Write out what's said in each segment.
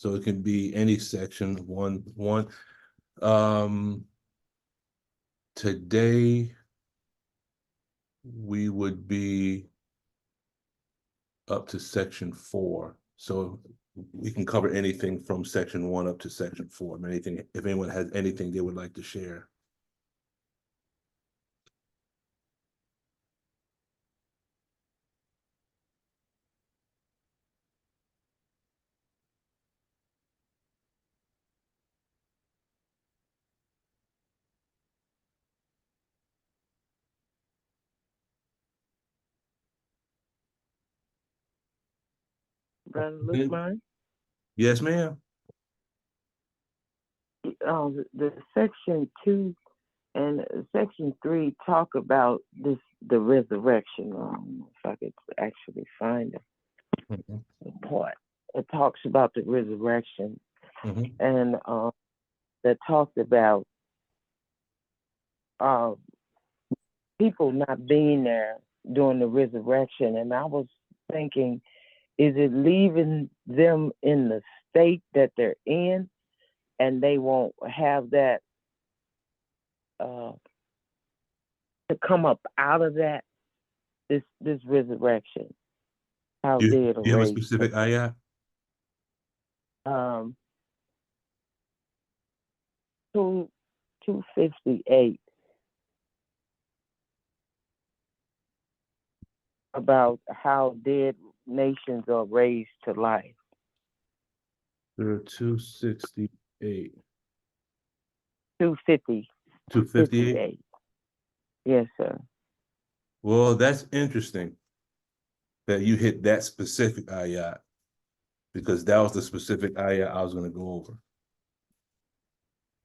So it can be any section, one. Today we would be up to section 4. So we can cover anything from section 1 up to section 4. Anything, if anyone has anything they would like to share. Brother Lukman? Yes, ma'am. The section 2 and section 3 talk about the resurrection. If I could actually find the part. It talks about the resurrection, and that talks about people not being there during the resurrection. And I was thinking, is it leaving them in the state that they're in, and they won't have that to come up out of that, this resurrection? How Do dead or you have a raised? specific ayat? 258 about how dead nations are raised to life. There are 268. 250. 258. Yes, sir. Well, that's interesting that you hit that specific ayat, because that was the specific ayat I was going to go over.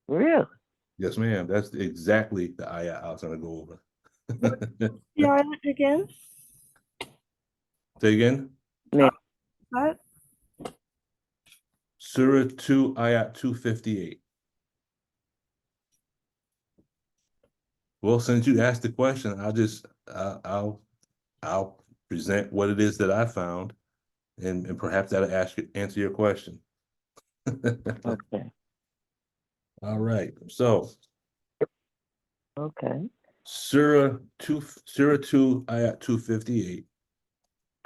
Really? Yes, ma'am. That's exactly the ayat I was going to go over. Yeah, again? Say again? Yeah. What? Surah 2, ayat 258. Well, since you asked the question, I'll present what it is that I found, and perhaps that'll answer your question. Okay. All right. So Okay. Surah 2, ayat 258.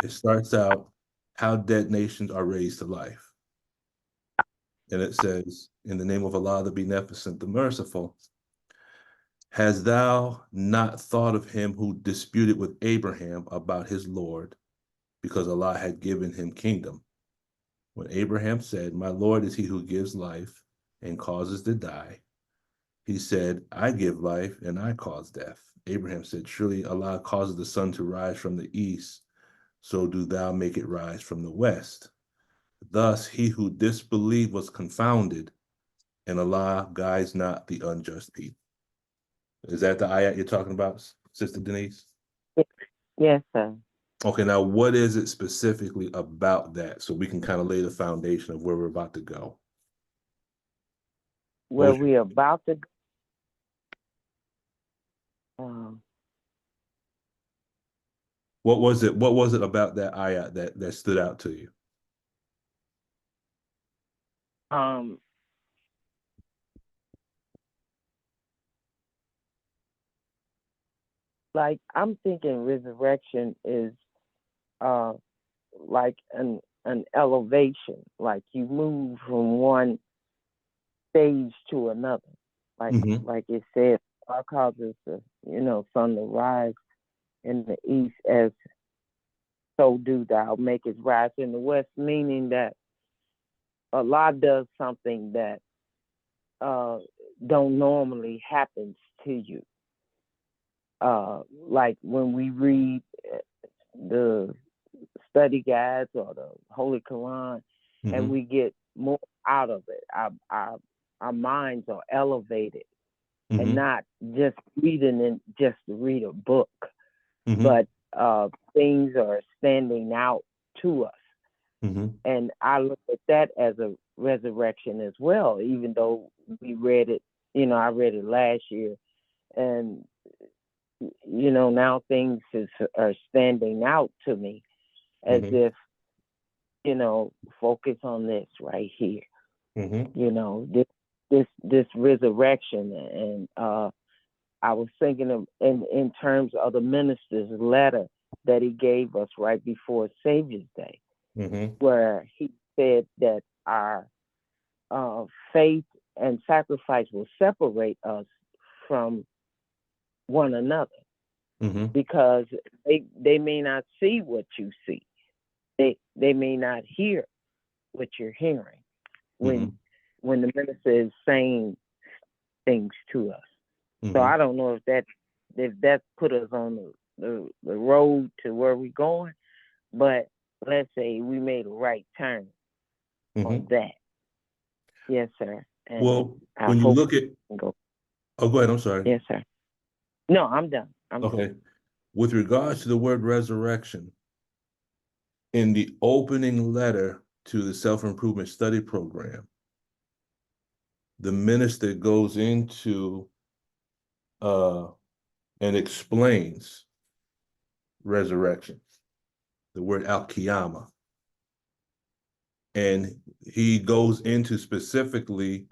It starts out, how dead nations are raised to life. And it says, in the name of Allah, the Beneficent, the Merciful, has thou not thought of him who disputed with Abraham about his Lord, because Allah had given him kingdom? When Abraham said, my Lord is he who gives life and causes to die, he said, I give life and I cause death. Abraham said, surely Allah causes the sun to rise from the east, so do thou make it rise from the west. Thus he who disbelieved was confounded, and Allah guides not the unjust people. Is that the ayat you're talking about, Sister Denise? Yes, sir. Okay, now what is it specifically about that, so we can kind of lay the foundation of where we're about to go? Where we're about to What was it about that ayat that stood out to you? Like, I'm thinking resurrection is like an elevation, like you move from one stage to another, like like it said, God causes the sun to rise in the east, as so do thou make it rise in the west, meaning that Allah does something that don't normally happens to you. Like when we read the study guides or the Holy Quran, and we get more out of it. Our minds are elevated, and not just reading and just to read a book, but things are standing out to us. And I look at that as a resurrection as well, even though we read it, I read it last year, and now things are standing out to me as if focus on this right here. Mm-hmm. This resurrection, and I was thinking of in terms of the minister's letter that he gave us right before Savior's Day, where he said that our faith and sacrifice will separate us from one another, because they may not see what you see. They may not hear what you're hearing when the minister is saying things to us. So I don't know if that put us on the road to where we're going, but let's say we made a right turn on that. Yes, sir. And well, when you look at go ahead, I'm sorry. Yes, sir. No, I'm done. Okay. Done. With regards to the word resurrection, in the opening letter to the self-improvement study program, the minister goes into and explains resurrection, the word al-qiyamah. And he goes into specifically,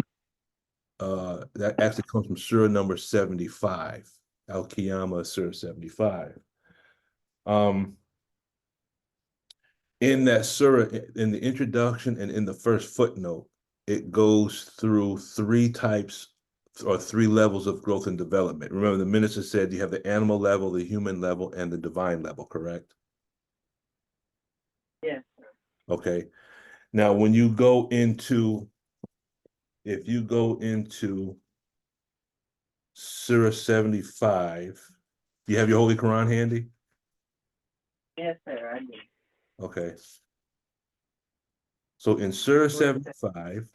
that actually comes from Surah number 75, al-qiyamah, Surah 75. In that surah, in the introduction and in the first footnote, it goes through three types or three levels of growth and development. Remember, the minister said you have the animal level, the human level, and the divine level, correct? Yes. Okay. Now, when you go into, if you go into Surah 75, do you have your Holy Quran handy? Yes, sir, I do. Okay. So in Surah 75,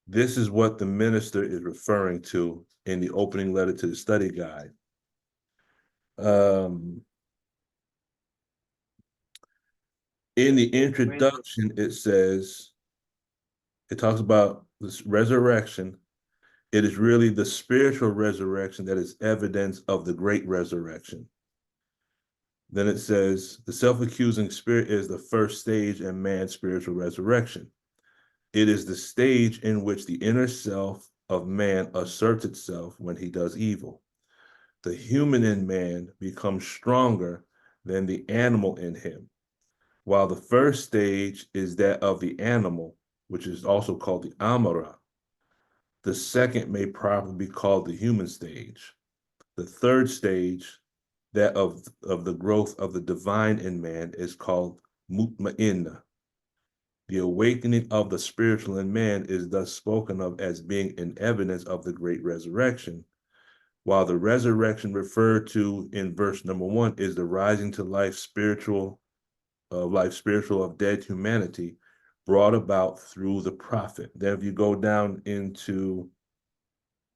this is what the minister is referring to in the opening letter to the study guide. In the introduction, it says, it talks about this resurrection. It is really the spiritual resurrection that is evidence of the great resurrection. Then it says, the self-accusing spirit is the first stage in man's spiritual resurrection. It is the stage in which the inner self of man asserts itself when he does evil. The human in man becomes stronger than the animal in him. While the first stage is that of the animal, which is also called the Amara. The second may probably be called the human stage. The third stage, that of the growth of the divine in man, is called Mutma'inna. The awakening of the spiritual in man is thus spoken of as being an evidence of the great resurrection, while the resurrection referred to in verse number 1 is the rising to life spiritual of dead humanity brought about through the prophet. Then if you go down into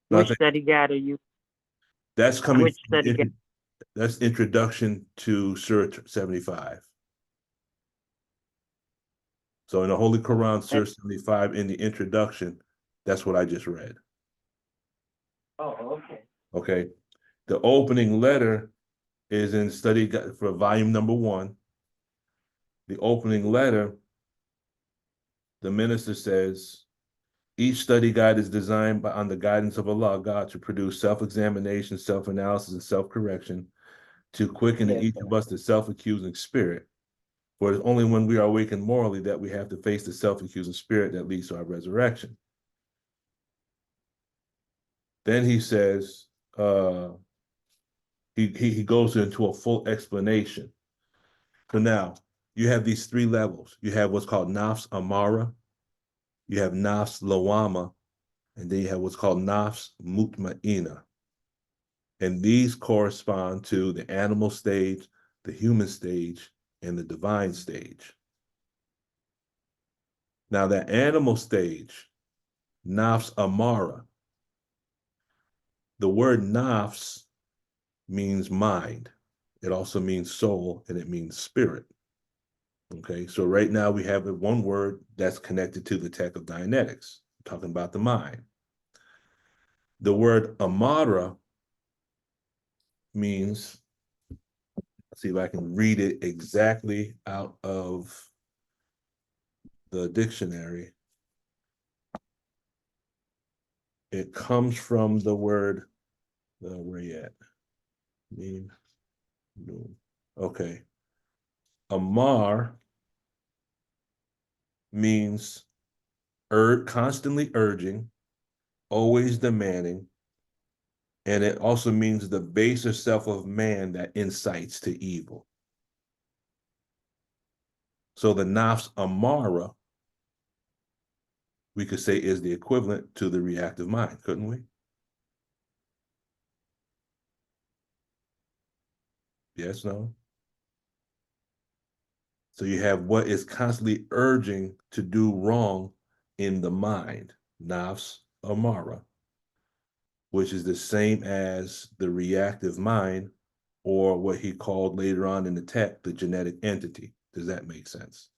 which study guide are you? That's coming which study guide? That's introduction to Surah 75. So in the Holy Quran, Surah 75, in the introduction, that's what I just read. Oh, okay. Okay. The opening letter is in study for volume number 1. The opening letter, the minister says, each study guide is designed on the guidance of Allah, God, to produce self-examination, self-analysis, and self-correction, to quicken in each of us the self-accusing spirit. For it's only when we are awakened morally that we have to face the self-accusing spirit that leads to our resurrection. Then he says, he goes into a full explanation. So now you have these three levels. You have what's called nafs amara, you have nafs lawama, and then you have what's called nafs mutma'ina. And these correspond to the animal stage, the human stage, and the divine stage. Now that animal stage, nafs amara, the word nafs means mind. It also means soul, and it means spirit. Okay, so right now we have one word that's connected to the tech of Dianetics, talking about the mind. The word amara means see if I can read it exactly out of the dictionary. It comes from the word, where you at? Mean, no. Okay. Amar means constantly urging, always demanding, and it also means the baser self of man that incites to evil. So the nafs amara, we could say, is the equivalent to the reactive mind, couldn't we? Yes, no? So you have what is constantly urging to do wrong in the mind, nafs amara, which is the same as the reactive mind, or what he called later on in the text, the genetic entity. Does that make sense?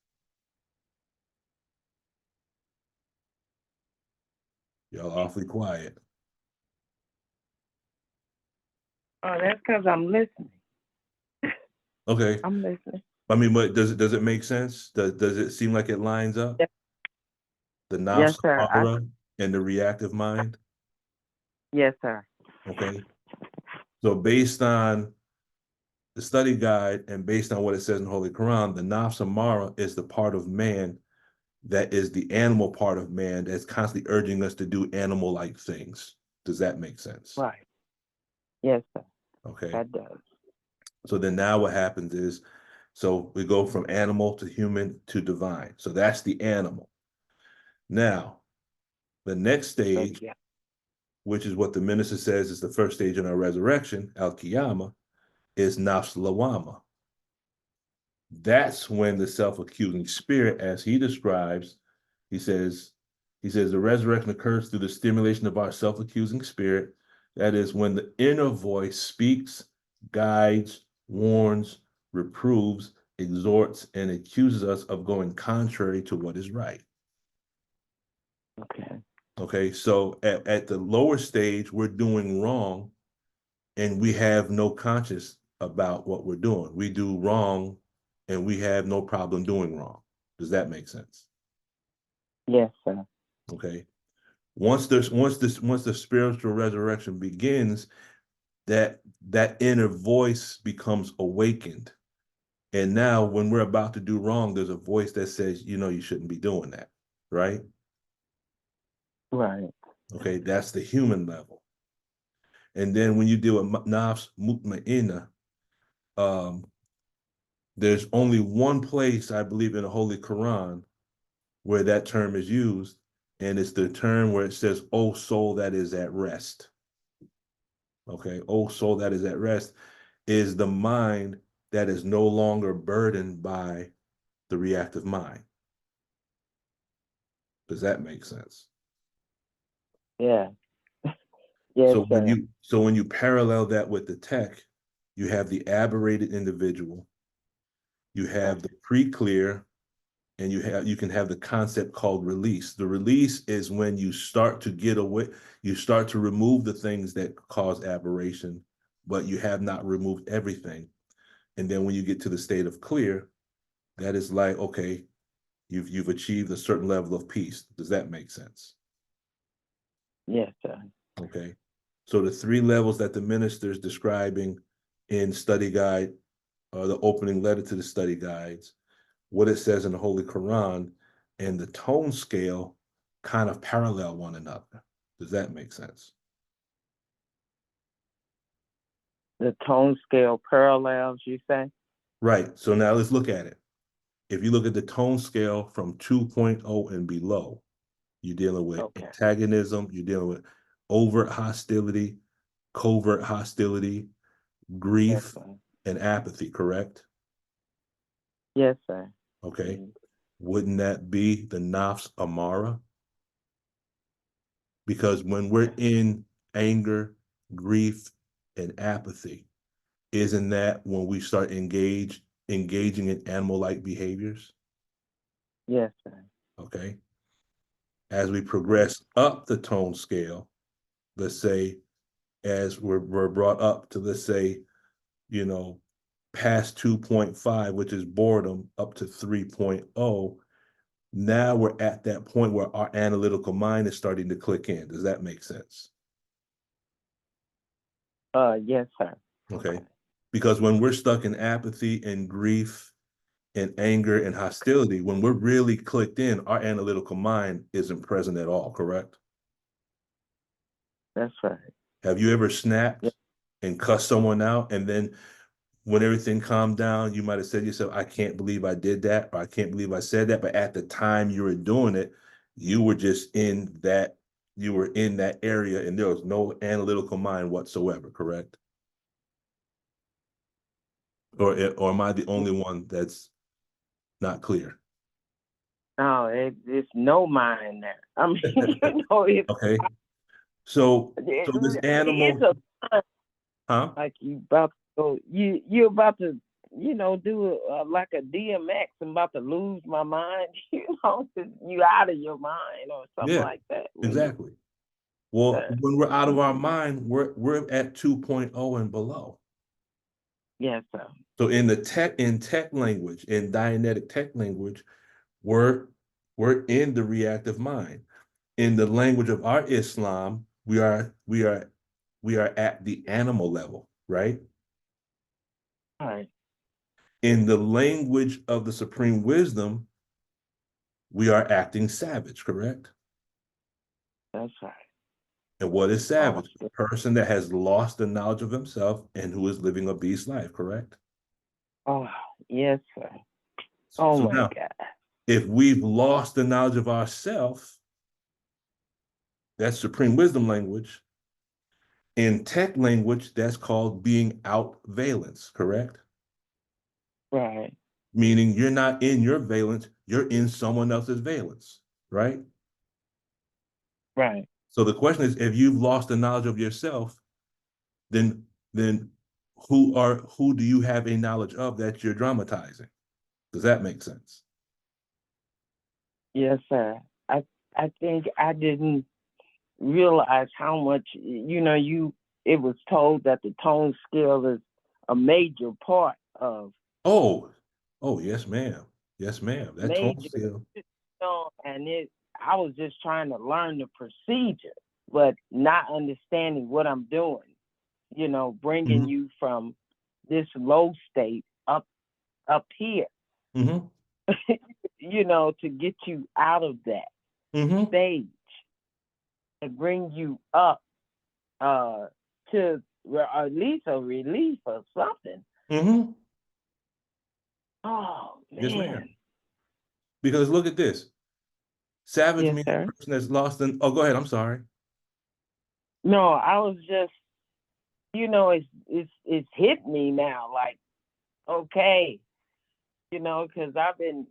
Y'all awfully quiet. Oh, that's because I'm listening. Okay. I'm listening. I mean, but does it make sense? Does it seem like it lines up? Yes. The Yes, nafs sir. amara and the reactive mind? Yes, sir. Okay. So based on the study guide and based on what it says in the Holy Quran, the nafs amara is the part of man that is the animal part of man that's constantly urging us to do animal-like things. Does that make sense? Right. Yes, sir. Okay. That does. So then now what happens is, so we go from animal to human to divine. So that's the animal. Now, the next stage, Yeah. which is what the minister says is the first stage in our resurrection, al-Qiyamah, is nafs lawama. That's when the self-accusing spirit, as he describes, he says, the resurrection occurs through the stimulation of our self-accusing spirit. That is when the inner voice speaks, guides, warns, reproves, exhorts, and accuses us of going contrary to what is right. Okay. Okay, so at the lower stage, we're doing wrong and we have no conscience about what we're doing. We do wrong and we have no problem doing wrong. Does that make sense? Yes, sir. Okay. Once the spiritual resurrection begins, that inner voice becomes awakened. And now when we're about to do wrong, there's a voice that says, you shouldn't be doing that, right? Right. Okay, that's the human level. And then when you deal with nafs mutma'inna, there's only one place, I believe, in the Holy Quran where that term is used, and it's the term where it says, "O soul that is at rest." Okay, "O soul that is at rest" is the mind that is no longer burdened by the reactive mind. Does that make sense? Yeah. Yes, So when sir. you parallel that with the tech, you have the aberrated individual, you have the pre-clear, and you can have the concept called release. The release is when you start to get away, you start to remove the things that cause aberration, but you have not removed everything. And then when you get to the state of clear, that is like, okay, you've achieved a certain level of peace. Does that make sense? Yes, sir. Okay. So the three levels that the minister is describing in study guide, or the opening letter to the study guides, what it says in the Holy Quran, and the tone scale kind of parallel one another. Does that make sense? The tone scale parallels, you say? Right. So now let's look at it. If you look at the tone scale from 2.0 and below, you're dealing with antagonism, you're dealing with overt hostility, covert hostility, grief, Yes, and apathy, correct? Yes, sir. Okay. Wouldn't that be the nafs amara? Because when we're in anger, grief, and apathy, isn't that when we start engaging in animal-like behaviors? Yes, sir. Okay. As we progress up the tone scale, let's say, as we're brought up to, let's say, past 2.5, which is boredom, up to 3.0, now we're at that point where our analytical mind is starting to click in. Does that make sense? Yes, sir. Okay. Because when we're stuck in apathy and grief and anger and hostility, when we're really clicked in, our analytical mind isn't present at all, correct? That's right. Have you ever snapped Yeah. and cussed someone out, and then when everything calmed down, you might have said to yourself, I can't believe I did that, or I can't believe I said that, but at the time you were doing it, you were just in that, you were in that area and there was no analytical mind whatsoever, correct? Or am I the only one that's not clear? No, it's no mind there. I mean, it's Okay. So this animal, it's a sign huh? like you about to go, you're about to, do like a DMX. I'm about to lose my mind. You out of your mind or something Yeah, like that. exactly. Well, when we're out of our mind, we're at 2.0 and below. Yes, sir. So in tech language, in Dianetic tech language, we're in the reactive mind. In the language of our Islam, we are at the animal level, right? All right. In the language of the supreme wisdom, we are acting savage, correct? That's right. And what is savage? Oh, A person that has lost the knowledge of himself and who is living a beast life, correct? oh, yes, sir. Oh So my now, God. if we've lost the knowledge of ourself, that's supreme wisdom language. In tech language, that's called being out valence, correct? Right. Meaning you're not in your valence, you're in someone else's valence, right? Right. So the question is, if you've lost the knowledge of yourself, then then who do you have a knowledge of that you're dramatizing? Does that make sense? Yes, sir. I think I didn't realize how much, it was told that the tone scale is a major part of Oh, oh, yes, ma'am. Yes, ma'am. That tone major, scale. and I was just trying to learn the procedure, but not understanding what I'm doing, bringing Mhm. you from this low state up here, Mhm. to get you out of that Mhm. stage and bring you up to at least a relief or something. Mhm. Oh Yes, ma'am. man. Because look at this. Savage Yes, means a sir. person that's lost in, oh, go ahead. I'm sorry. No, I was just, it's hit me now. Like, okay, because I've been,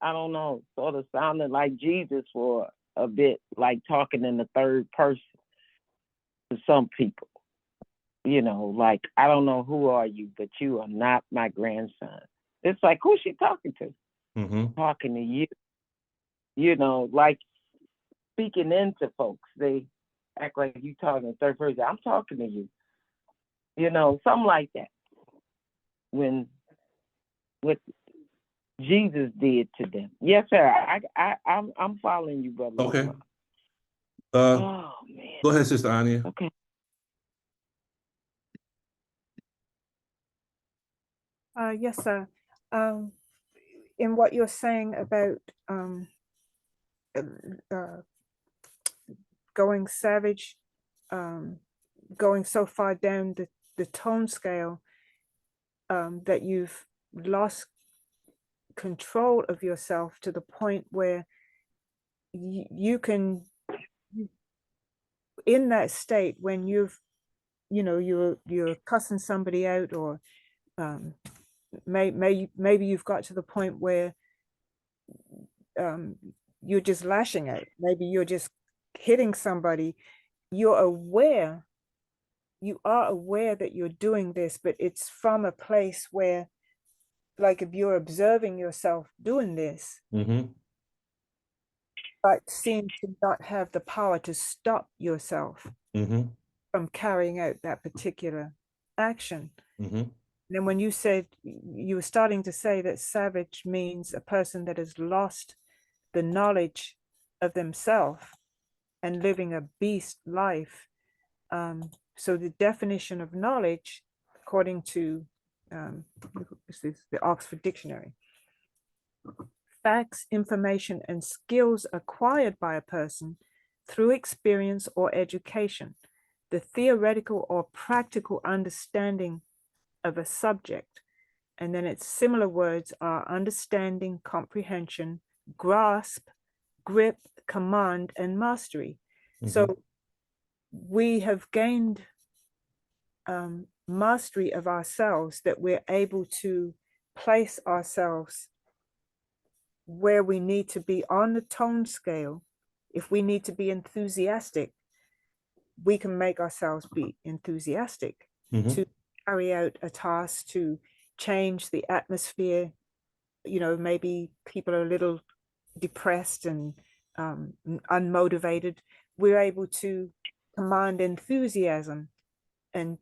I don't know, sort of sounding like Jesus for a bit, like talking in the third person to some people. Like, I don't know who are you, but you are not my grandson. It's like, who's she talking to? Mm-hmm. Talking to you. Like speaking into folks. They act like you talking in third person. I'm talking to you. Something like that. When what Jesus did to them. Yes, sir. I'm following you, brother. Okay. Oh man. Go ahead, Sister Anya. Okay. Yes, sir. In what you're saying about uh, going savage, going so far down the tone scale that you've lost control of yourself to the point where you can, in that state when you're cussing somebody out, or maybe you've got to the point where um, you're just lashing out. Maybe you're just hitting somebody. You're aware, you are aware that you're doing this, but it's from a place where, like, if you're observing yourself doing this, Mm-hmm. but seem to not have the power to stop yourself Mm-hmm. from carrying out that particular action. Mm-hmm. then when you said, you were starting to say that savage means a person that has lost the knowledge of themselves and living a beast life. So the definition of knowledge, according to this is the Oxford Dictionary: facts, information, and skills acquired by a person through experience or education, the theoretical or practical understanding of a subject. And then its similar words are understanding, comprehension, grasp, grip, command, and mastery. So we have gained mastery of ourselves, that we're able to place ourselves where we need to be on the tone scale. If we need to be enthusiastic, we can make ourselves be enthusiastic to carry out a task, to change the atmosphere. You know, maybe people are a little depressed and unmotivated. We're able to command enthusiasm, and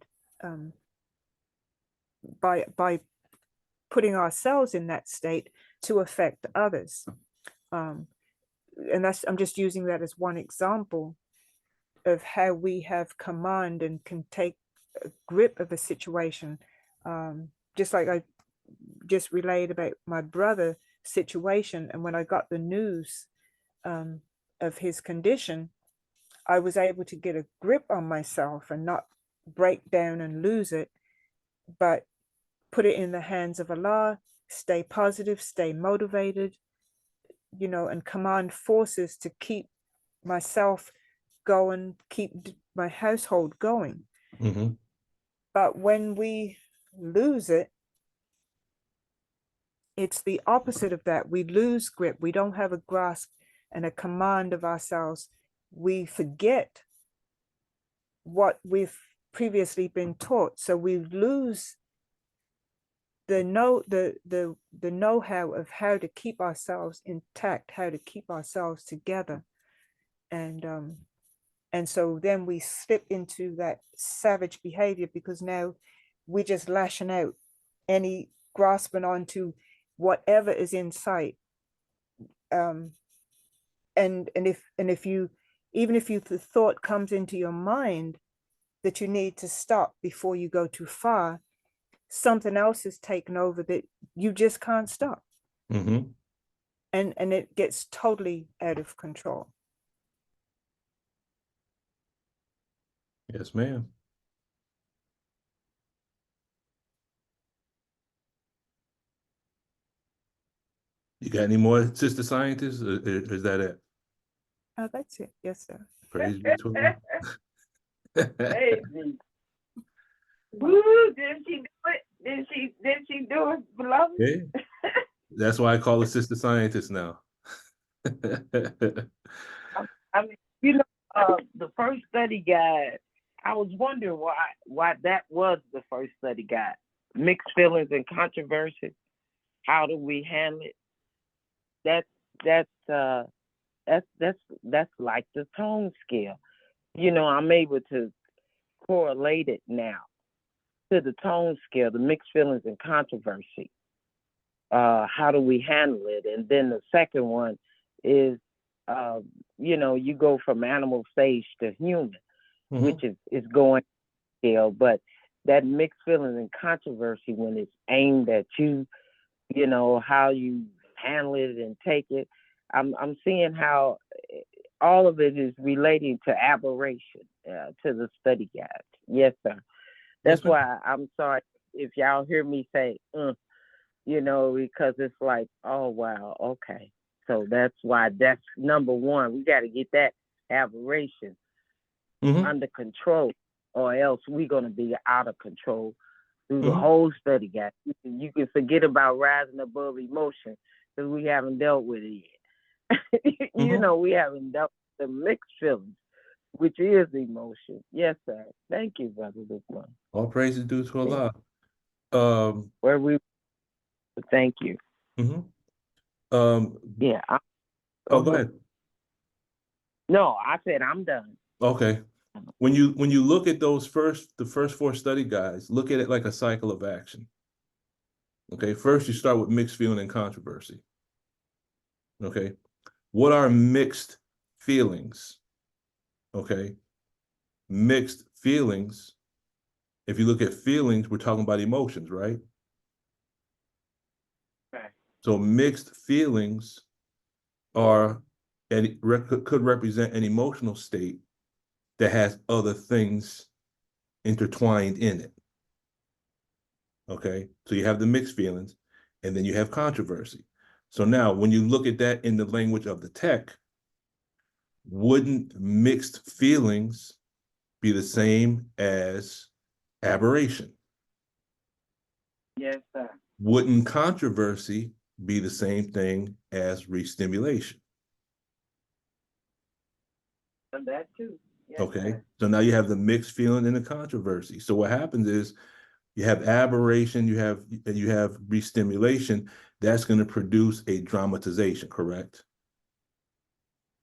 by putting ourselves in that state to affect others. And that's, I'm just using that as one example of how we have command and can take a grip of a situation. Just like I just relayed about my brother situation, and when I got the news of his condition, I was able to get a grip on myself and not break down and lose it, but put it in the hands of Allah, stay positive, stay motivated, you know, and command forces to keep myself going, keep my household going. But when we lose it, it's the opposite of that. We lose grip. We don't have a grasp and a command of ourselves. We forget what we've previously been taught. So we lose the know-how of how to keep ourselves intact, how to keep ourselves together. And so then we slip into that savage behavior, because now we're just lashing out, any grasping onto whatever is in sight. And if you, even if the thought comes into your mind that you need to stop before you go too far, something else is taken over that you just can't stop. And it gets totally out of control. Yes, ma'am. You got any more, sister scientists, or is that it? Oh, that's it. Yes, sir. Praise be to Allah. Crazy. Woo, did she do it? Did she do it, beloved? Yeah. That's why I call her sister scientist now. I mean, you know, the first study guide, I was wondering why that was the first study guide. Mixed feelings and controversy. How do we handle it? That's like the tone scale. You know, I'm able to correlate it now to the tone scale, the mixed feelings and controversy. How do we handle it? And then the second one is, you know, you go from animal stage to human, which is going scale, but that mixed feelings and controversy, when it's aimed at you, you know, how you handle it and take it. I'm seeing how all of it is relating to aberration, to the study guide. Yes, sir. That's why I'm sorry if y'all hear me say, you know, because it's like, oh, wow, okay. So that's why that's number one. We got to get that aberration under control, or else we're going to be out of control through the whole study guide. You can forget about rising above emotion, because we haven't dealt with it yet. You know, we haven't dealt with the mixed feelings, which is emotion. Yes, sir. Thank you, Brother Lukman. All praise is due to Allah. Where we, thank you. Yeah. Go ahead. No, I said I'm done. Okay. when you look at the first 4 study guides, look at it like a cycle of action. Okay, first you start with mixed feeling and controversy. Okay, what are mixed feelings? Okay, mixed feelings. If you look at feelings, we're talking about emotions, right? Right. So mixed feelings are and could represent an emotional state that has other things intertwined in it. Okay, so you have the mixed feelings, and then you have controversy. So now, when you look at that in the language of the tech, wouldn't mixed feelings be the same as aberration? Yes, sir. Wouldn't controversy be the same thing as restimulation? And that too. Yes, Okay, sir. so now you have the mixed feeling and the controversy. So what happens is you have aberration, you have restimulation. That's going to produce a dramatization, correct?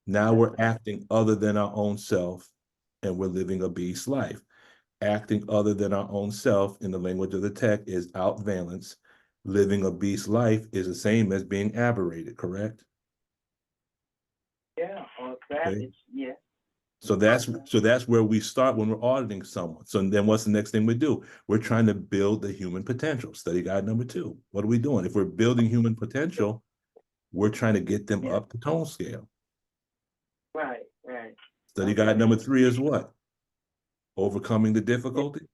Now we're acting other than our own self, and we're living a beast life. Acting other than our own self, in the language of the tech, is outvalence. Living a beast life is the same as being aberrated, correct? Yeah, or savage. Okay. Yeah. So that's where we start when we're auditing someone. So then what's the next thing we do? We're trying to build the human potential. Study guide number 2. What are we doing? If we're building human potential, we're trying to get them up the tone scale. Right, right. Study guide number 3 is what? Overcoming the difficulty.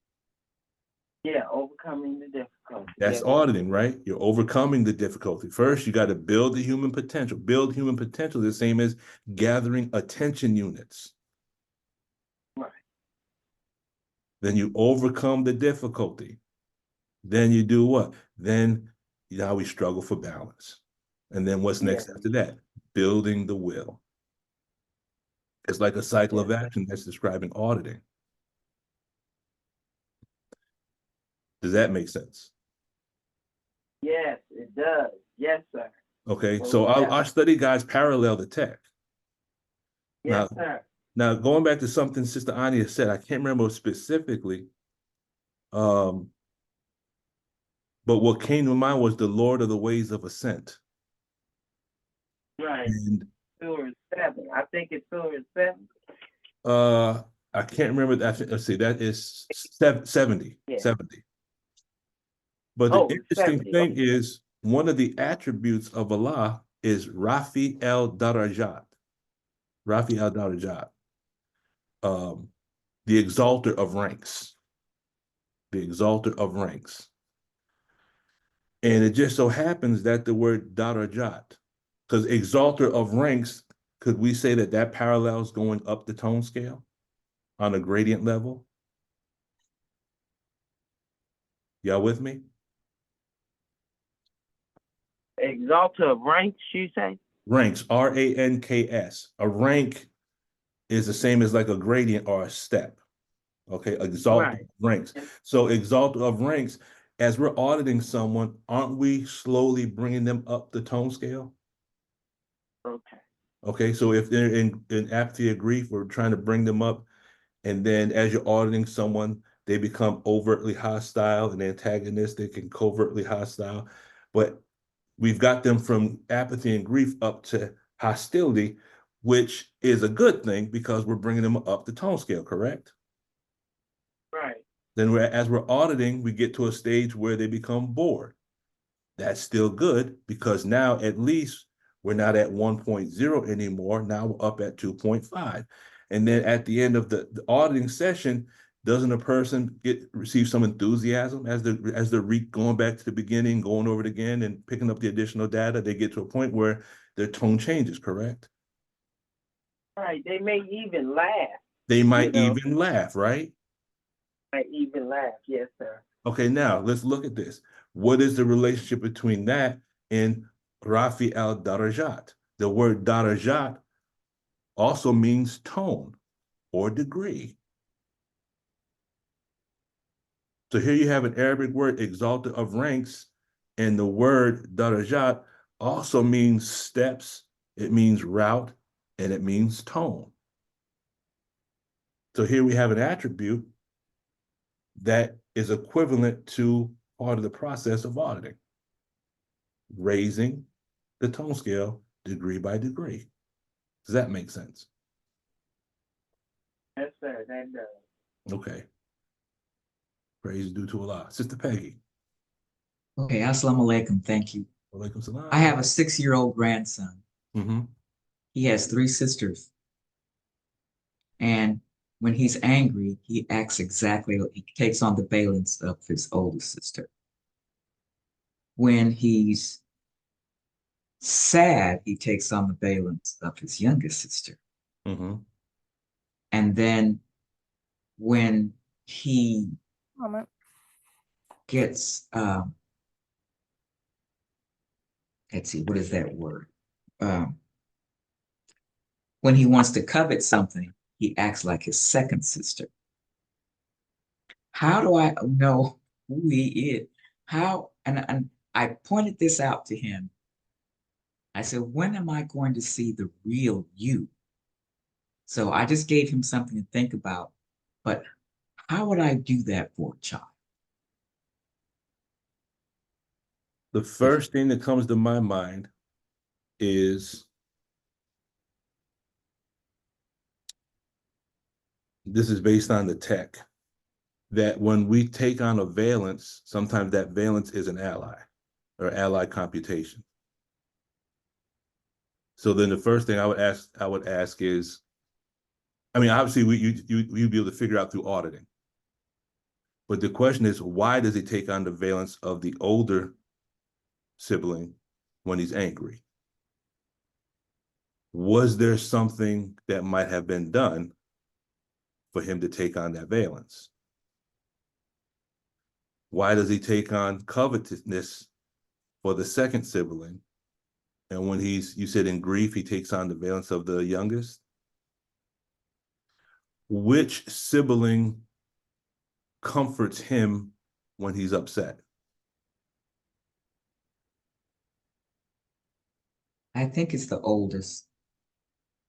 Yeah, overcoming the difficulty. That's auditing, right? You're overcoming the difficulty. First, you got to build the human potential. Build human potential is the same as gathering attention units. Right. Then you overcome the difficulty. Then you do what? Then now we struggle for balance. And then what's next after that? Building the will. It's like a cycle of action that's describing auditing. Does that make sense? Yes, it does. Yes, sir. Okay, so our study guides parallel the tech. Yes, sir. Now, going back to something Sister Anya said, I can't remember specifically, but what came to mind was the Lord of the Ways of Ascent. Right. And Surah 7. I think it's Surah 7. I can't remember that. Let's see, that is 70. Yeah. 70. But the interesting 70. thing is, one of the attributes of Allah is Rafi al-Darajat. Rafi al-Darajat. The exalter of ranks. The exalter of ranks. And it just so happens that the word darajat, because exalter of ranks, could we say that that parallels going up the tone scale on a gradient level? Y'all with me? Exalter of ranks, you say? Ranks, R-A-N-K-S. A rank is the same as like a gradient or a step. Okay, exalted ranks. So exalted of ranks, as we're auditing someone, aren't we slowly bringing them up the tone scale? Okay. Okay, so if they're in apathy or grief, we're trying to bring them up. And then as you're auditing someone, they become overtly hostile and antagonistic and covertly hostile. But we've got them from apathy and grief up to hostility, which is a good thing because we're bringing them up the tone scale, correct? Right. Then as we're auditing, we get to a stage where they become bored. That's still good because now at least we're not at 1.0 anymore. Now we're up at 2.5. And then at the end of the auditing session, doesn't a person receive some enthusiasm as they're going back to the beginning, going over it again and picking up the additional data? They get to a point where their tone changes, correct? Right. They may even laugh. They might even laugh, right? Might even laugh. Yes, sir. Okay, now let's look at this. What is the relationship between that and Rafi al-Darajat? The word Darajat also means tone or degree. So here you have an Arabic word, exalted of ranks, and the word Darajat also means steps, it means route, and it means tone. So here we have an attribute that is equivalent to part of the process of auditing, raising the tone scale degree by degree. Does that make sense? Yes, sir, that does. Okay. Praise is due to Allah. Sister Peggy. Okay, assalamu alaikum. Thank you. Walaikum salam. I have a 6-year-old grandson. Mm-hmm. He has 3 sisters. And when he's angry, he acts exactly, he takes on the valence of his oldest sister. When he's sad, he takes on the valence of his youngest sister. Mm-hmm. And then when he gets, let's see, what is that word? When he wants to covet something, he acts like his second sister. How do I know who he is? How, and I pointed this out to him. I said, when am I going to see the real you? So I just gave him something to think about, but how would I do that for a child? The first thing that comes to my mind is this is based on the tech, that when we take on a valence, sometimes that valence is an ally or ally computation. So then the first thing I would ask is, I mean, obviously you'd be able to figure out through auditing. But the question is, why does he take on the valence of the older sibling when he's angry? Was there something that might have been done for him to take on that valence? Why does he take on covetousness for the second sibling? And when he's, you said in grief, he takes on the valence of the youngest. Which sibling comforts him when he's upset? I think it's the oldest.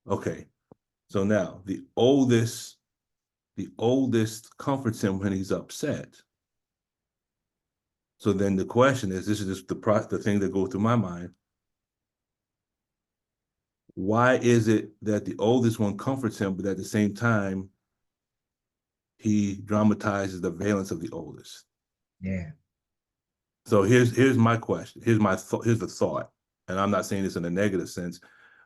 Okay. So now the oldest comforts him when he's upset. So then the question is, this is just the thing that goes through my mind. Why is it that the oldest one comforts him, but at the same time, he dramatizes the valence of the oldest? Yeah. So here's my question. Here's the thought, and I'm not saying this in a negative sense,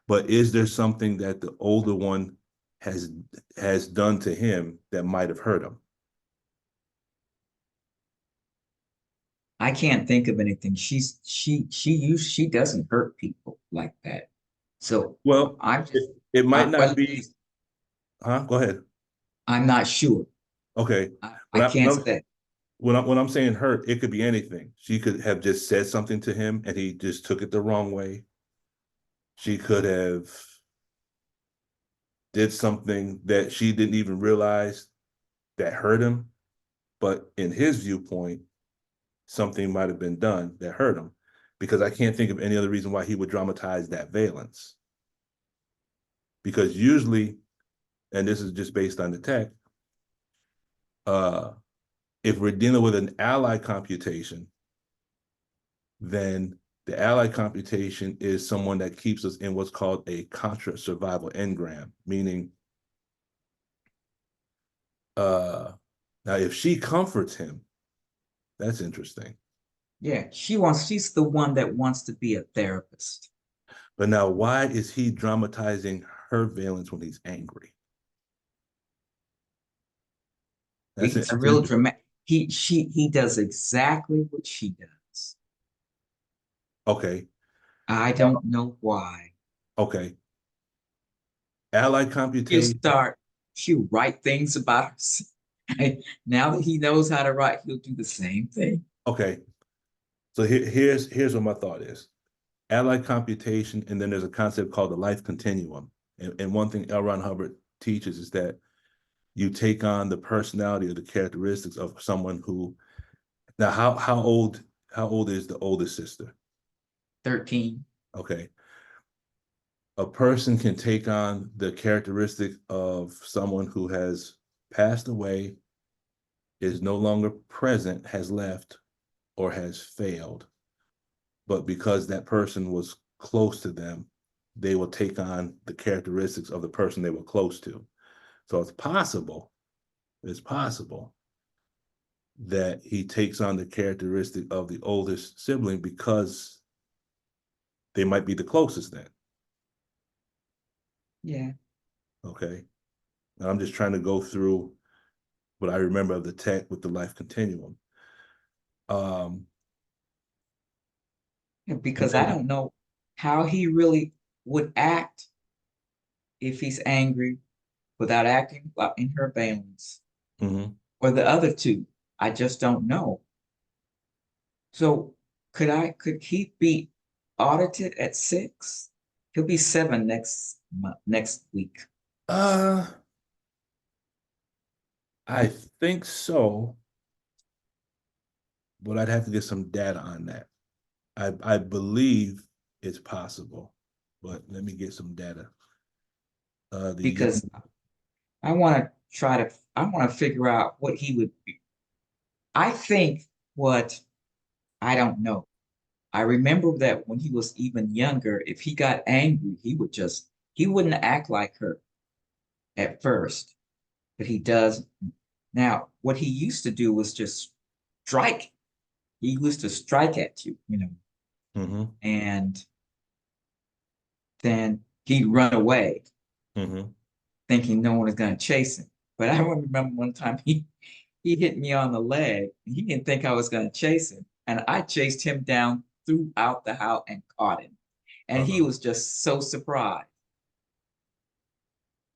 but is there something that the older one has done to him that might have hurt him? I can't think of anything. She doesn't hurt people like that. So Well, it might not be. Go ahead. I'm not sure. Okay. I can't say. When I'm saying hurt, it could be anything. She could have just said something to him and he just took it the wrong way. She could have did something that she didn't even realize that hurt him. But in his viewpoint, something might have been done that hurt him, because I can't think of any other reason why he would dramatize that valence. Because usually, and this is just based on the tech, if we're dealing with an ally computation, then the ally computation is someone that keeps us in what's called a contra survival engram, meaning now if she comforts him, that's interesting. Yeah, she's the one that wants to be a therapist. But now why is he dramatizing her valence when he's angry? It's a real dramatic. He does exactly what she does. Okay. I don't know why. Okay. Ally computation. She'll write things about herself. Now that he knows how to write, he'll do the same thing. Okay. So here's what my thought is. Ally computation, and then there's a concept called the life continuum. And one thing L. Ron Hubbard teaches is that you take on the personality or the characteristics of someone who, now how old is the oldest sister? 13. Okay. A person can take on the characteristic of someone who has passed away, is no longer present, has left, or has failed. But because that person was close to them, they will take on the characteristics of the person they were close to. So it's possible that he takes on the characteristic of the oldest sibling because they might be the closest then. Yeah. Okay. Now I'm just trying to go through what I remember of the tech with the life continuum. Because I don't know how he really would act if he's angry without acting in her balance, or the other two. I just don't know. So could he be audited at 6? He'll be 7 next week. I think so, but I'd have to get some data on that. I believe it's possible, but let me get some data. Because I want to figure out what he would be. I think I don't know. I remember that when he was even younger, if he got angry, he wouldn't act like her at first, but he does now. What he used to do was just strike. He used to strike at you, and then he'd run away, thinking no one is going to chase him. But I remember one time he hit me on the leg. And he didn't think I was going to chase him, and I chased him down throughout the house and caught him, and he was just so surprised.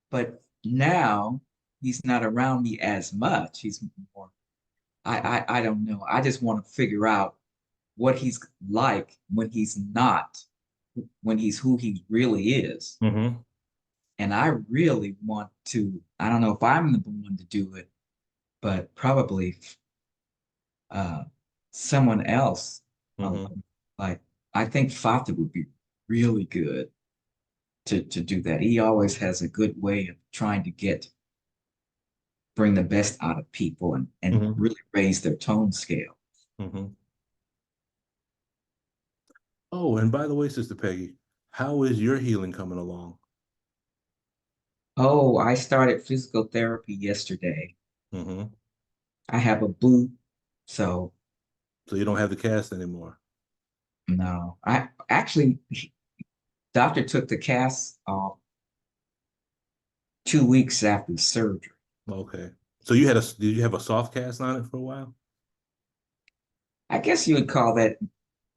But now he's not around me as much. He's more. I don't know. I just want to figure out what he's like when he's not, when he's who he really is. And I really want to, I don't know if I'm the one to do it, but probably someone else. Like, I think Fata would be really good to do that. He always has a good way of trying to bring the best out of people and really raise their tone scale. Oh, and by the way, Sister Peggy, how is your healing coming along? Oh, I started physical therapy yesterday. I have a boot, so you don't have the cast anymore? No. I actually, doctor took the cast off 2 weeks after the surgery. Okay. So did you have a soft cast on it for a while? I guess you would call that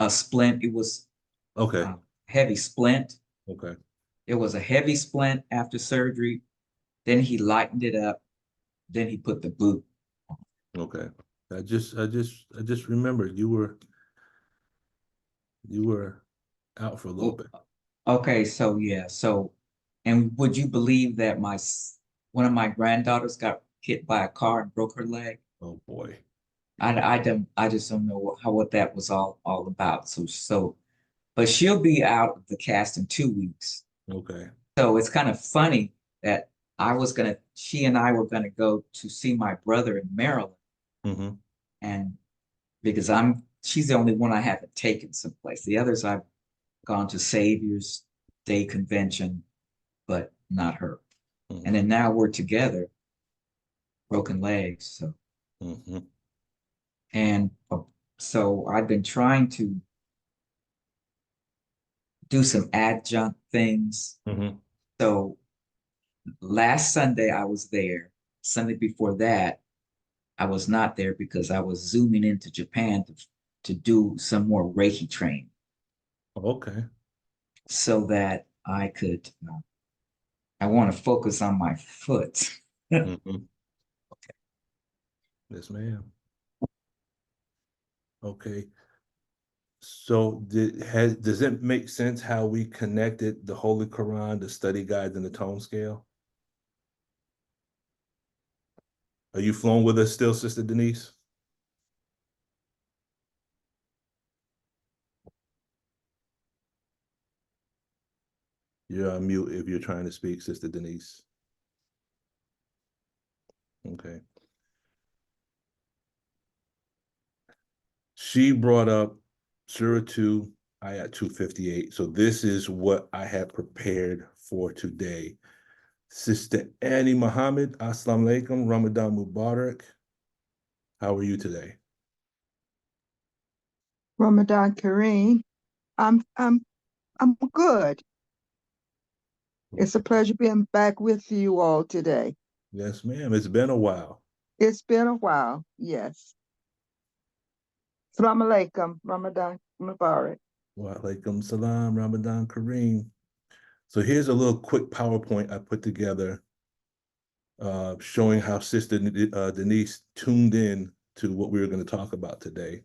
a splint. It was okay. Heavy splint. Okay. It was a heavy splint after surgery. Then he lightened it up. Then he put the boot on. Okay. I just remembered you were out for a little bit. Okay, so yeah, and would you believe that one of my granddaughters got hit by a car and broke her leg? Oh boy. I just don't know what that was all about. But she'll be out of the cast in 2 weeks. Okay. So it's kind of funny that she and I were gonna go to see my brother in Maryland. And because she's the only one I haven't taken someplace. The others I've gone to Savior's Day convention, but not her. And then now we're together, broken legs. So, and so I've been trying to do some adjunct things. So last Sunday I was there. Sunday before that, I was not there because I was zooming into Japan to do some more Reiki training. Okay. So that I could, I want to focus on my foot. Okay. Yes, ma'am. Okay. So does it make sense how we connected the Holy Quran, the study guides, and the tone scale? Are you flowing with us still, Sister Denise? You're on mute if you're trying to speak, Sister Denise. Okay. She brought up Surah 2, Ayat 258. So this is what I have prepared for today. Sister Annie Muhammad, Assalamu alaikum, Ramadan Mubarak. How are you today? Ramadan Kareem. I'm good. It's a pleasure being back with you all today. Yes, ma'am. It's been a while. It's been a while, yes. Assalamu alaikum, Ramadan Mubarak. Wa alaikum salam, Ramadan Kareem. So here's a little quick PowerPoint I put together showing how Sister Denise tuned in to what we were going to talk about today.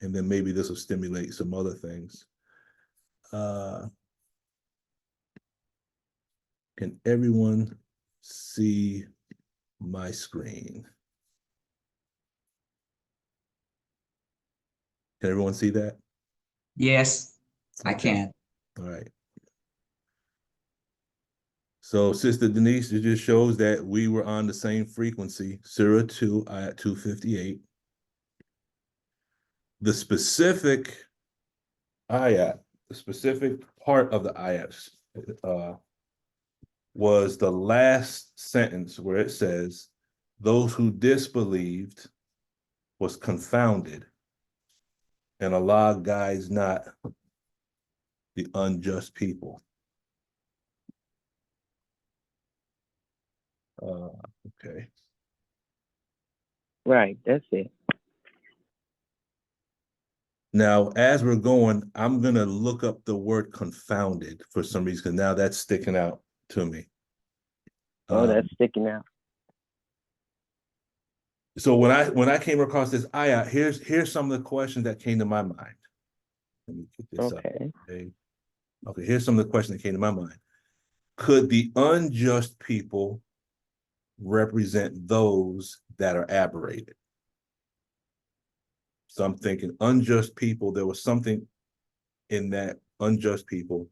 And then maybe this will stimulate some other things. Can everyone see my screen? Can everyone see that? Yes, I Okay. can. All right. So Sister Denise, it just shows that we were on the same frequency, Surah 2, Ayat 258. The specific ayat, the specific part of the ayats was the last sentence where it says, those who disbelieved was confounded, and Allah guides not the unjust people. Okay. Right, that's it. Now, as we're going, I'm going to look up the word confounded for some reason, because now that's sticking out to me. Oh, that's sticking out. So when I came across this ayat, here's some of the questions that came to my mind. Let me get this up. Okay, here's some of the questions that came to my mind. Could the unjust people represent those that are aberrated? So I'm thinking unjust people, there was something in that unjust people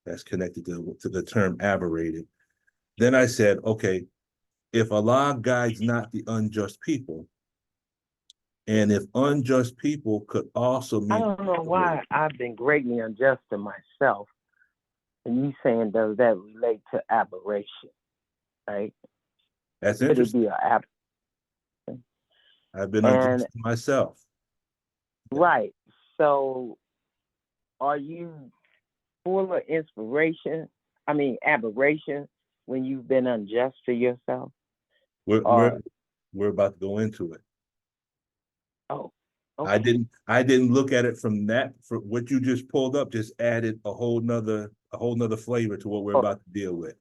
that's connected to the term aberrated. Then I said, okay, if Allah guides not the unjust people, and if unjust people could also mean— I don't know why I've been greatly unjust to myself. And you saying, does that relate to aberration? Right? That's Could it interesting. be an aberration? I've been unjust to myself. Right. So are you full of aberration when you've been unjust to yourself? We're about to go into it. Oh, okay. I didn't look at it from that. For what you just pulled up, just added a whole nother flavor to what we're about to deal with.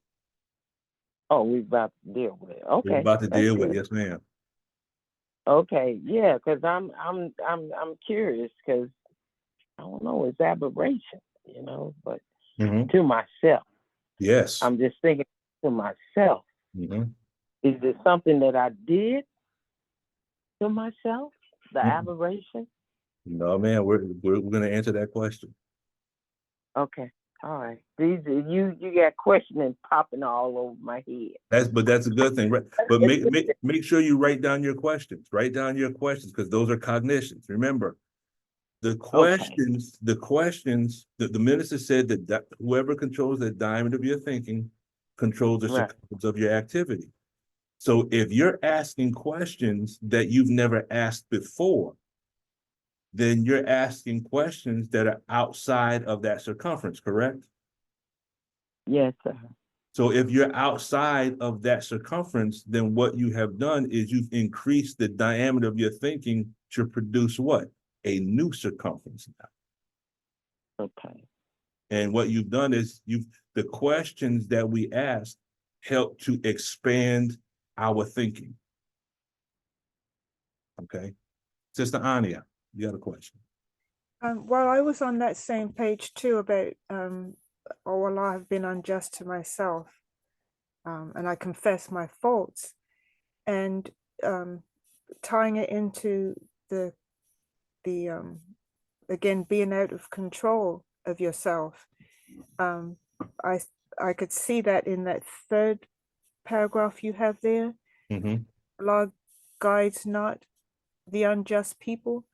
Oh, we're about to deal with it. Okay. We're about to deal with it. Good. Yes, ma'am. Okay, yeah, because I'm curious, because I don't know, it's aberration, but to myself. Yes. I'm just thinking to myself. Is it something that I did to myself? The aberration? No, man, we're gonna answer that question. Okay. All right. These you got questioning popping all over my head. That's a good thing, right? But make sure you write down your questions. Write down your questions, because those are cognitions. Remember, the questions, the minister said that whoever controls the diamond of your thinking controls the circumference of your activity. So if you're asking questions that you've never asked before, then you're asking questions that are outside of that circumference, correct? Yes, sir. So if you're outside of that circumference, then what you have done is you've increased the diameter of your thinking to produce what? A new circumference now. Okay. And what you've done is the questions that we ask help to expand our thinking. Okay. Sister Ania, you got a question? Well, I was on that same page too about, oh, well, I have been unjust to myself, and I confess my faults, and tying it into the again, being out of control of yourself. I could see that in that third paragraph you have there. Allah guides not the unjust people.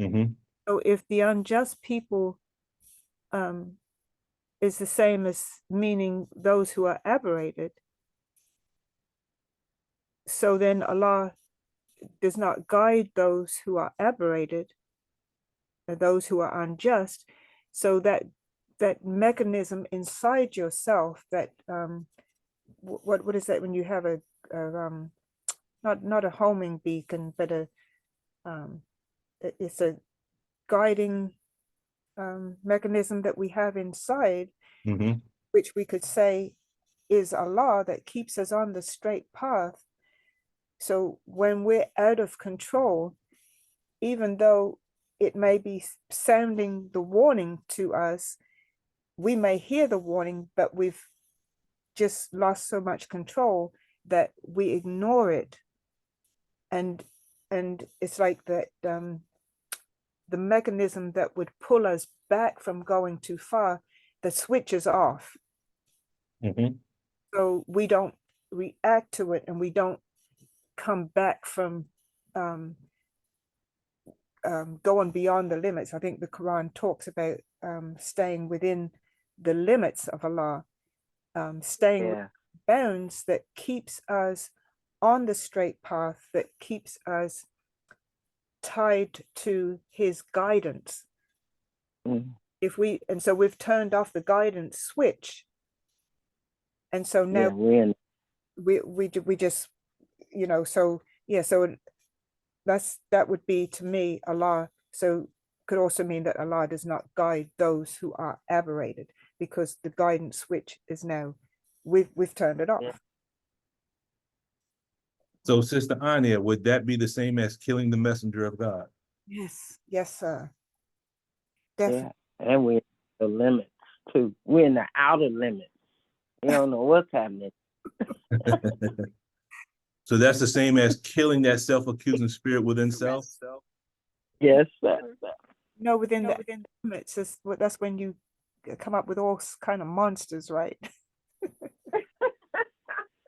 Mm-hmm. So if the unjust people is the same as meaning those who are aberrated, so then Allah does not guide those who are aberrated, or those who are unjust. So that mechanism inside yourself, that what is that when you have a not a homing beacon, but it's a guiding mechanism that we have inside, Mm-hmm. which we could say is Allah, that keeps us on the straight path. So when we're out of control, even though it may be sounding the warning to us, we may hear the warning, but we've just lost so much control that we ignore it. And it's like that the mechanism that would pull us back from going too far, the switch is off. Mm-hmm. So we don't react to it, and we don't come back from going beyond the limits. I think the Quran talks about staying within the limits of Allah, staying within bounds that keeps us on the straight path, that keeps us tied to His guidance. If we, and so we've turned off the guidance switch, and so now we just, you know, so yeah, so that would be, to me, Allah. So could also mean that Allah does not guide those who are aberrated, because the guidance switch is now, we've turned it off. So, Sister Anya, would that be the same as killing the messenger of God? Yes, sir. Definitely. Yeah, and we're in the limits too. We're in the outer limits. You don't know what's happening. So that's the same as killing that self-accusing spirit within self? Yes, sir. No, within the limits, that's when you come up with all kind of monsters, right?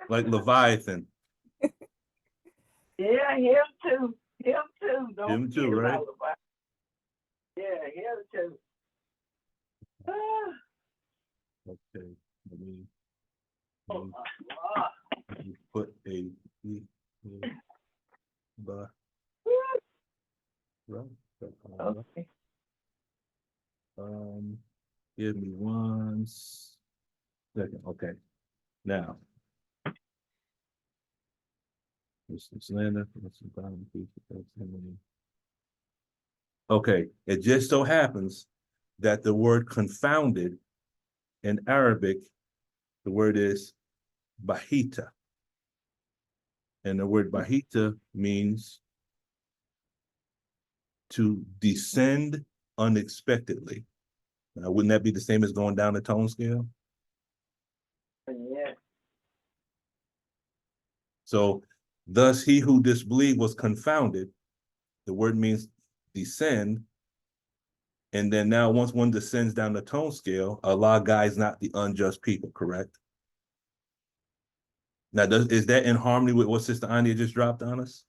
Like Leviathan. Yeah, him too. Him too. Don't Him too, forget right? about Leviathan. Yeah, him too. Okay. Let me put a okay. Give me 1 second. Okay. Now, okay, it just so happens that the word confounded in Arabic, the word is bahita. And the word bahita means to descend unexpectedly. Now, wouldn't that be the same as going down the tone scale? Yeah. So, thus he who disbelieved was confounded. The word means descend. And then now, once one descends down the tone scale, Allah guides not the unjust people, correct? Now, is that in harmony with what Sister Anya just dropped on us?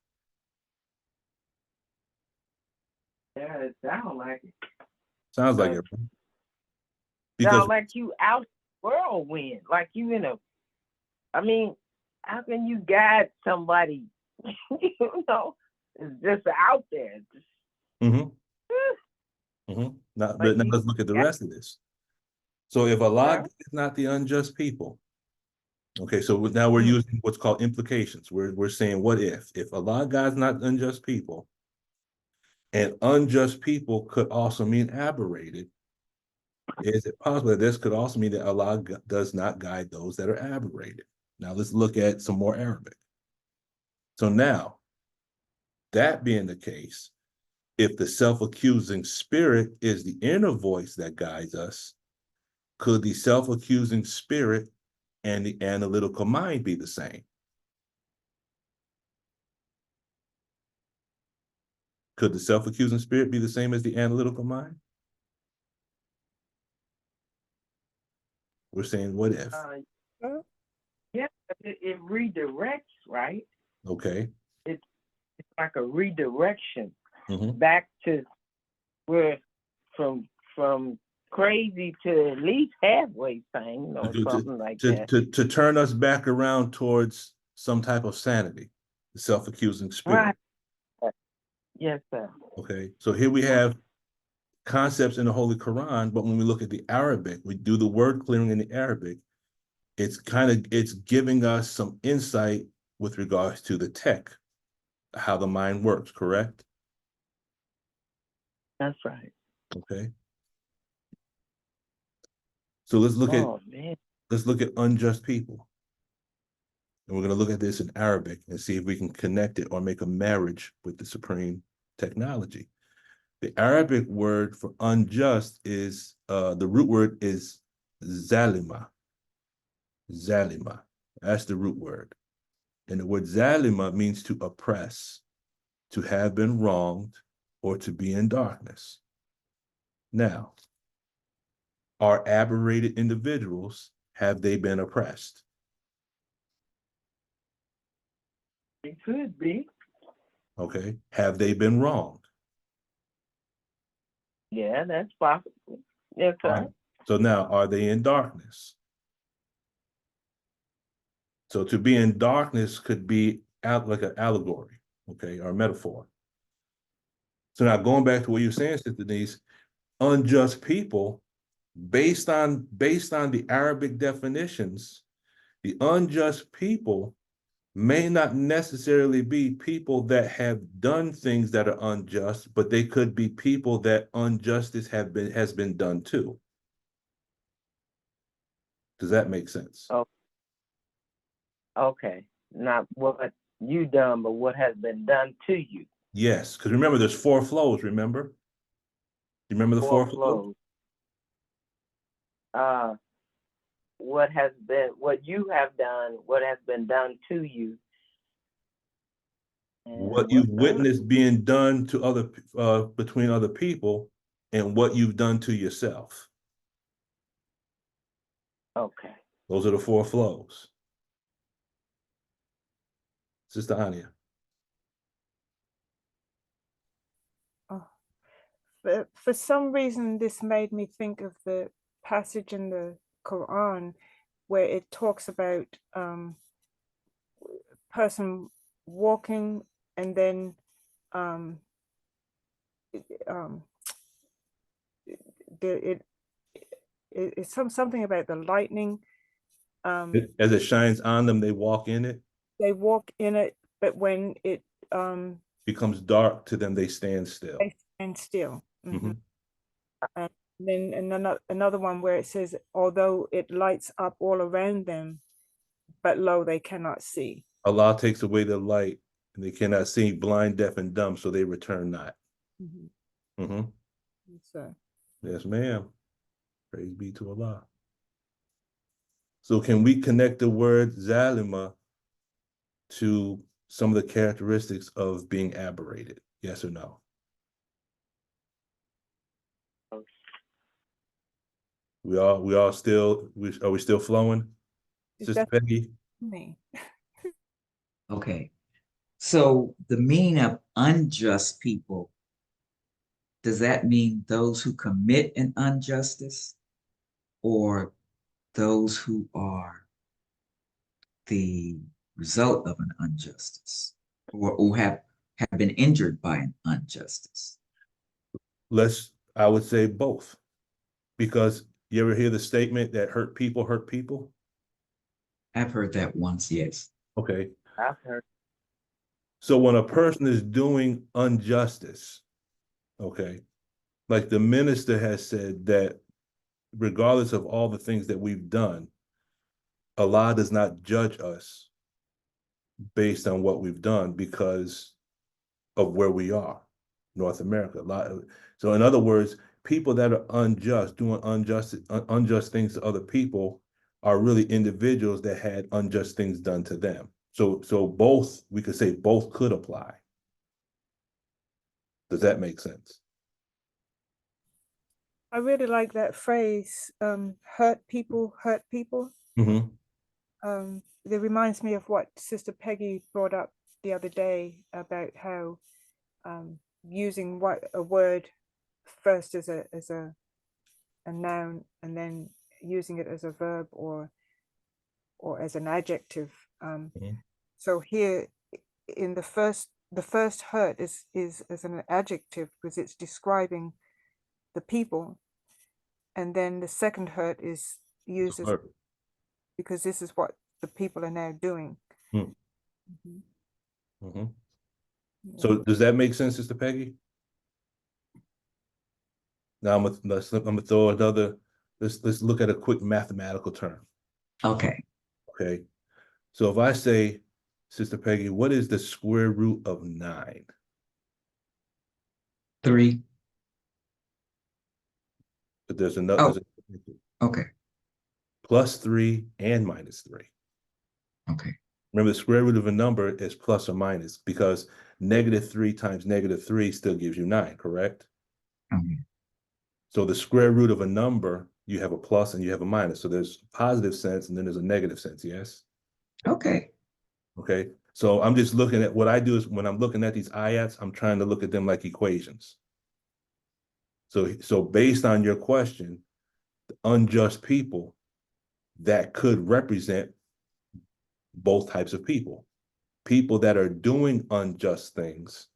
Yeah, it sounds like it. Sounds like it. Because sounds like you out whirlwind, like you in a. I mean, how can you guide somebody? You know, it's just out there. Now, but now let's look at the rest of this. So if Allah is not the unjust people, okay, so now we're using what's called implications. We're saying, what if Allah guides not unjust people, and unjust people could also mean aberrated, is it possible that this could also mean that Allah does not guide those that are aberrated? Now let's look at some more Arabic. So now, that being the case, if the self-accusing spirit is the inner voice that guides us, could the self-accusing spirit and the analytical mind be the same? Could the self-accusing spirit be the same as the analytical mind? We're saying, what if? Yeah, it redirects, right? Okay. it's like a redirection Mhm. back to where from crazy to at least halfway thing, you know, something like that. To turn us back around towards some type of sanity, the self-accusing spirit. Right. Yes, sir. Okay, so here we have concepts in the Holy Quran, but when we look at the Arabic, we do the word clearing in the Arabic, it's giving us some insight with regards to the tech, how the mind works, correct? That's right. Okay. So let's look man. at unjust people. And we're going to look at this in Arabic and see if we can connect it or make a marriage with the supreme technology. The Arabic word for unjust is, the root word is zalima. Zalima. That's the root word. And the word zalima means to oppress, to have been wronged, or to be in darkness. Now, are aberrated individuals, have they been oppressed? It could be. Okay. Have they been wronged? Yeah, that's possible. Yes, sir. So now, are they in darkness? So to be in darkness could be like an allegory, okay, or a metaphor. So now going back to what you're saying, Sister Denise, unjust people, based on the Arabic definitions, the unjust people may not necessarily be people that have done things that are unjust, but they could be people that injustice has been done to. Does that make sense? Oh, okay. Not what you done, but what has been done to you. Yes, because remember, there's 4 flows, remember? You remember the 4 flows? What you have done, what has been done to you. What you've witnessed being done to between other people, and what you've done to yourself. Okay. Those are the 4 flows. Sister Anya. Oh, for some reason, this made me think of the passage in the Quran where it talks about person walking and then it's something about the lightning. As it shines on them, they walk in it. They walk in it, but when it becomes dark to them, they stand still. They stand still. Mm-hmm. And then another one where it says, although it lights up all around them, but lo, they cannot see. Allah takes away the light, and they cannot see, blind, deaf, and dumb, so they return not. Mm-hmm. Mm-hmm. So, yes, ma'am. Praise be to Allah. So can we connect the word zalima to some of the characteristics of being aberrated? Yes or no? Are we still flowing? Sister Peggy? Me. Okay. So the meaning of unjust people, does that mean those who commit an injustice or those who are the result of an injustice or have been injured by an injustice? I would say both. Because you ever hear the statement that hurt people hurt people? I've heard that once, yes. Okay. I've heard. So when a person is doing injustice, okay, like the minister has said that regardless of all the things that we've done, Allah does not judge us based on what we've done because of where we are, North America. So in other words, people that are unjust, doing unjust things to other people are really individuals that had unjust things done to them. So both, we could say both could apply. Does that make sense? I really like that phrase, hurt people hurt people. Mm-hmm. It reminds me of what Sister Peggy brought up the other day about how using a word first as a noun and then using it as a verb or as an adjective. So here in the first hurt is as an adjective because it's describing the people, and then the second hurt is used as, because this is what the people are now doing. So does that make sense, Sister Peggy? Now I'm gonna throw another. Let's look at a quick mathematical term. Okay. Okay. So if I say, Sister Peggy, what is the square root of 9? 3. But there's another. Okay. Plus 3 and minus 3. Okay. Remember, the square root of a number is plus or minus because -3 times -3 still gives you 9, correct? So the square root of a number, you have a plus and you have a minus. So there's a positive sense and then there's a negative sense, yes? Okay. Okay. So I'm just looking at what I do is when I'm looking at these ayats, I'm trying to look at them like equations. So based on your question, the unjust people, that could represent both types of people. People that are doing unjust things,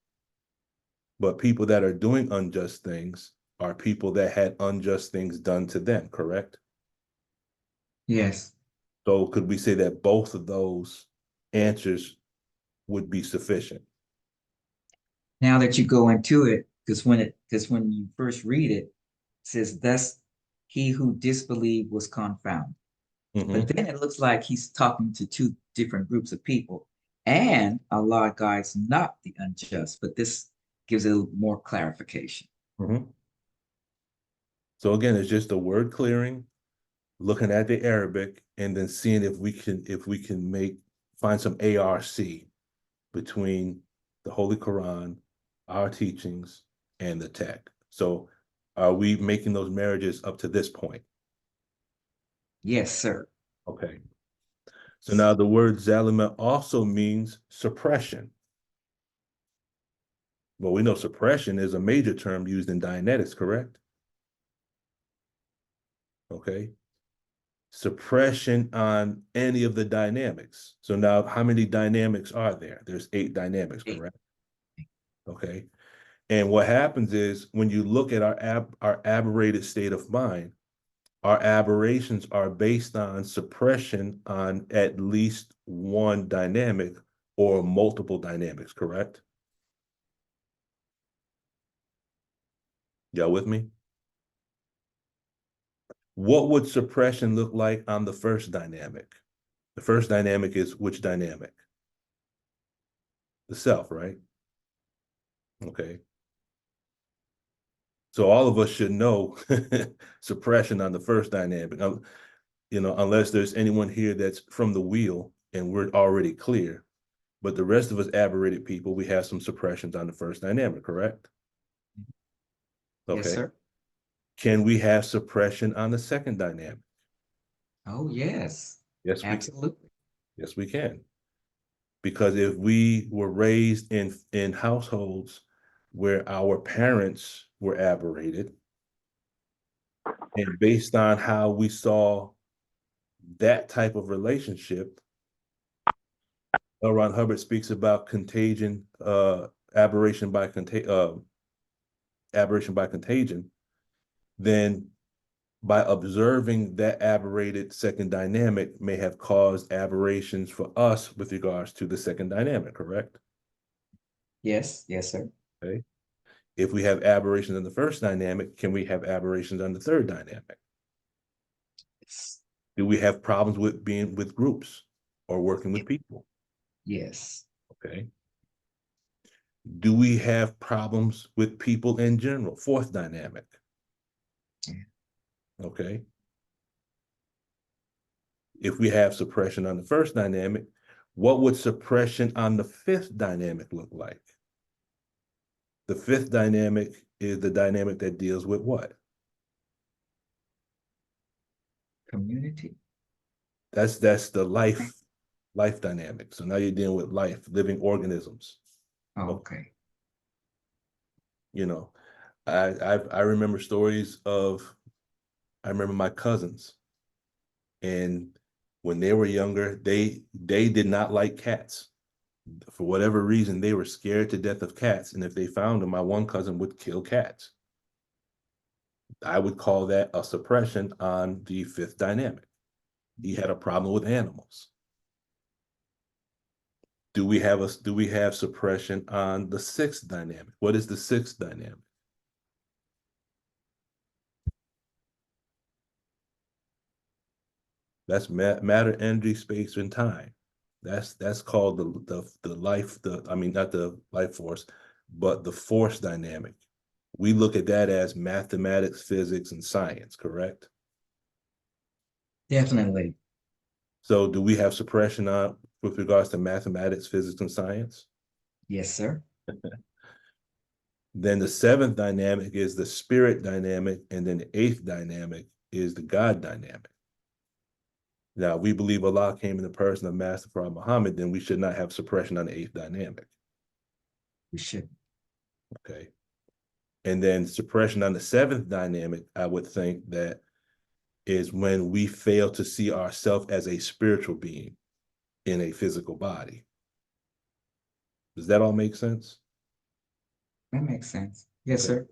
but people that are doing unjust things are people that had unjust things done to them, correct? Yes. So could we say that both of those answers would be sufficient? Now that you go into it, because when you first read it, it says, thus he who disbelieved was confounded. But then it looks like he's talking to two different groups of people. And Allah guides not the unjust, but this gives it more clarification. So again, it's just a word clearing, looking at the Arabic, and then seeing if we can find some ARC between the Holy Quran, our teachings, and the tech. So are we making those marriages up to this point? Yes, sir. Okay. So now the word zalima also means suppression. Well, we know suppression is a major term used in Dianetics, correct? Okay. Suppression on any of the dynamics. So now how many dynamics are there? There's 8 dynamics, correct? Okay. And what happens is when you look at our aberrated state of mind, our aberrations are based on suppression on at least one dynamic or multiple dynamics, correct? Y'all with me? What would suppression look like on the first dynamic? The first dynamic is which dynamic? The self, right? Okay. So all of us should know suppression on the first dynamic. Unless there's anyone here that's from the wheel and we're already clear. But the rest of us aberrated people, we have some suppressions on the first dynamic, correct? Okay. Yes, sir. Can we have suppression on the second dynamic? Oh, yes. Yes, absolutely. We can. Yes, we can. Because if we were raised in households where our parents were aberrated, and based on how we saw that type of relationship, L. Ron Hubbard speaks about contagion, aberration by contagion, then by observing that aberrated second dynamic may have caused aberrations for us with regards to the second dynamic, correct? Yes, yes, sir. Okay. If we have aberrations in the first dynamic, can we have aberrations on the third dynamic? Yes. Do we have problems with being with groups or working with people? Yes. Okay. Do we have problems with people in general? Fourth dynamic. Okay. If we have suppression on the first dynamic, what would suppression on the fifth dynamic look like? The fifth dynamic is the dynamic that deals with what? Community. That's the life life dynamics. So now you're dealing with life, living organisms. Okay. You know, I remember stories of, I remember my cousins, and when they were younger, they did not like cats. For whatever reason, they were scared to death of cats, and if they found them, my one cousin would kill cats. I would call that a suppression on the fifth dynamic. He had a problem with animals. Do we have suppression on the sixth dynamic? What is the sixth dynamic? That's matter, energy, space, and time. That's called the life, I mean, not the life force, but the force dynamic. We look at that as mathematics, physics, and science, correct? Definitely. So do we have suppression on with regards to mathematics, physics, and science? Yes, sir. Then the seventh dynamic is the spirit dynamic, and then the eighth dynamic is the God dynamic. Now, we believe Allah came in the person of Master Prophet Muhammad, then we should not have suppression on the eighth dynamic. We should. Okay. And then suppression on the seventh dynamic, I would think that is when we fail to see ourselves as a spiritual being in a physical body. Does that all make sense? That makes sense. Yes, Okay. sir.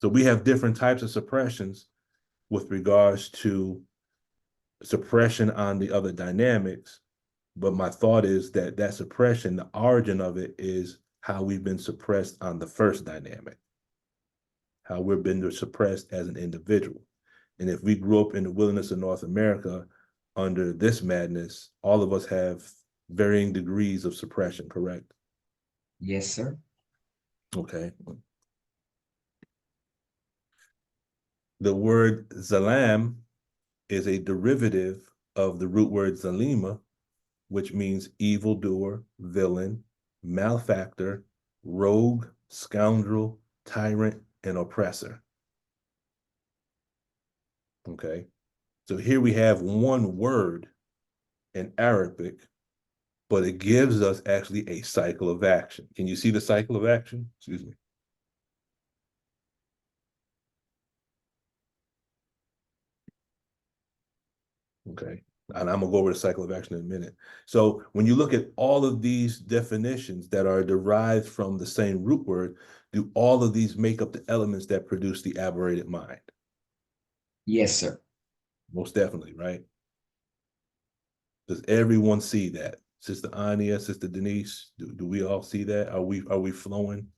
So we have different types of suppressions with regards to suppression on the other dynamics. But my thought is that that suppression, the origin of it is how we've been suppressed on the first dynamic, how we've been suppressed as an individual. And if we grew up in the wilderness of North America under this madness, all of us have varying degrees of suppression, correct? Yes, sir. Okay. The word zalam is a derivative of the root word zalima, which means evildoer, villain, malefactor, rogue, scoundrel, tyrant, and oppressor. Okay. So here we have one word in Arabic, but it gives us actually a cycle of action. Can you see the cycle of action? Excuse me. Okay. And I'm gonna go over the cycle of action in a minute. So when you look at all of these definitions that are derived from the same root word, do all of these make up the elements that produce the aberrated mind? Yes, sir. Most definitely, right? Does everyone see that? Sister Anya, Sister Denise, do we all see that? Are we flowing?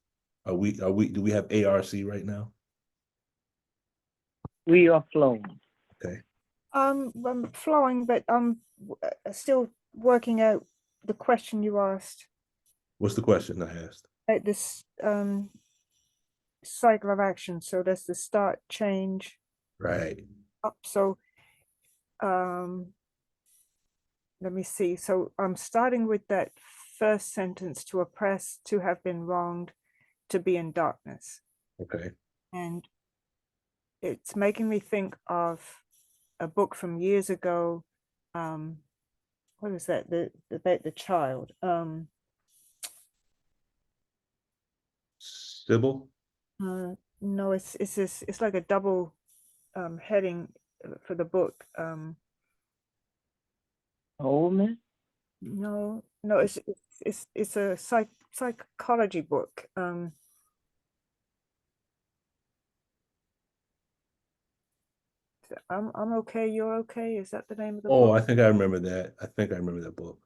Do we have ARC right now? We are flowing. Okay. I'm flowing, but I'm still working out the question you asked. What's the question I asked? Like this cycle of action. So that's the start, change, Right. up. So let me see. So I'm starting with that first sentence: to oppress, to have been wronged, to be in darkness. Okay. And it's making me think of a book from years ago. What is that? About the child. Sybil? No, it's like a double heading for the book. Wholeness. No, it's a psychology book. I'm okay, you're okay. Is that the name of the Oh, book? I think I remember that. I think I remember that book.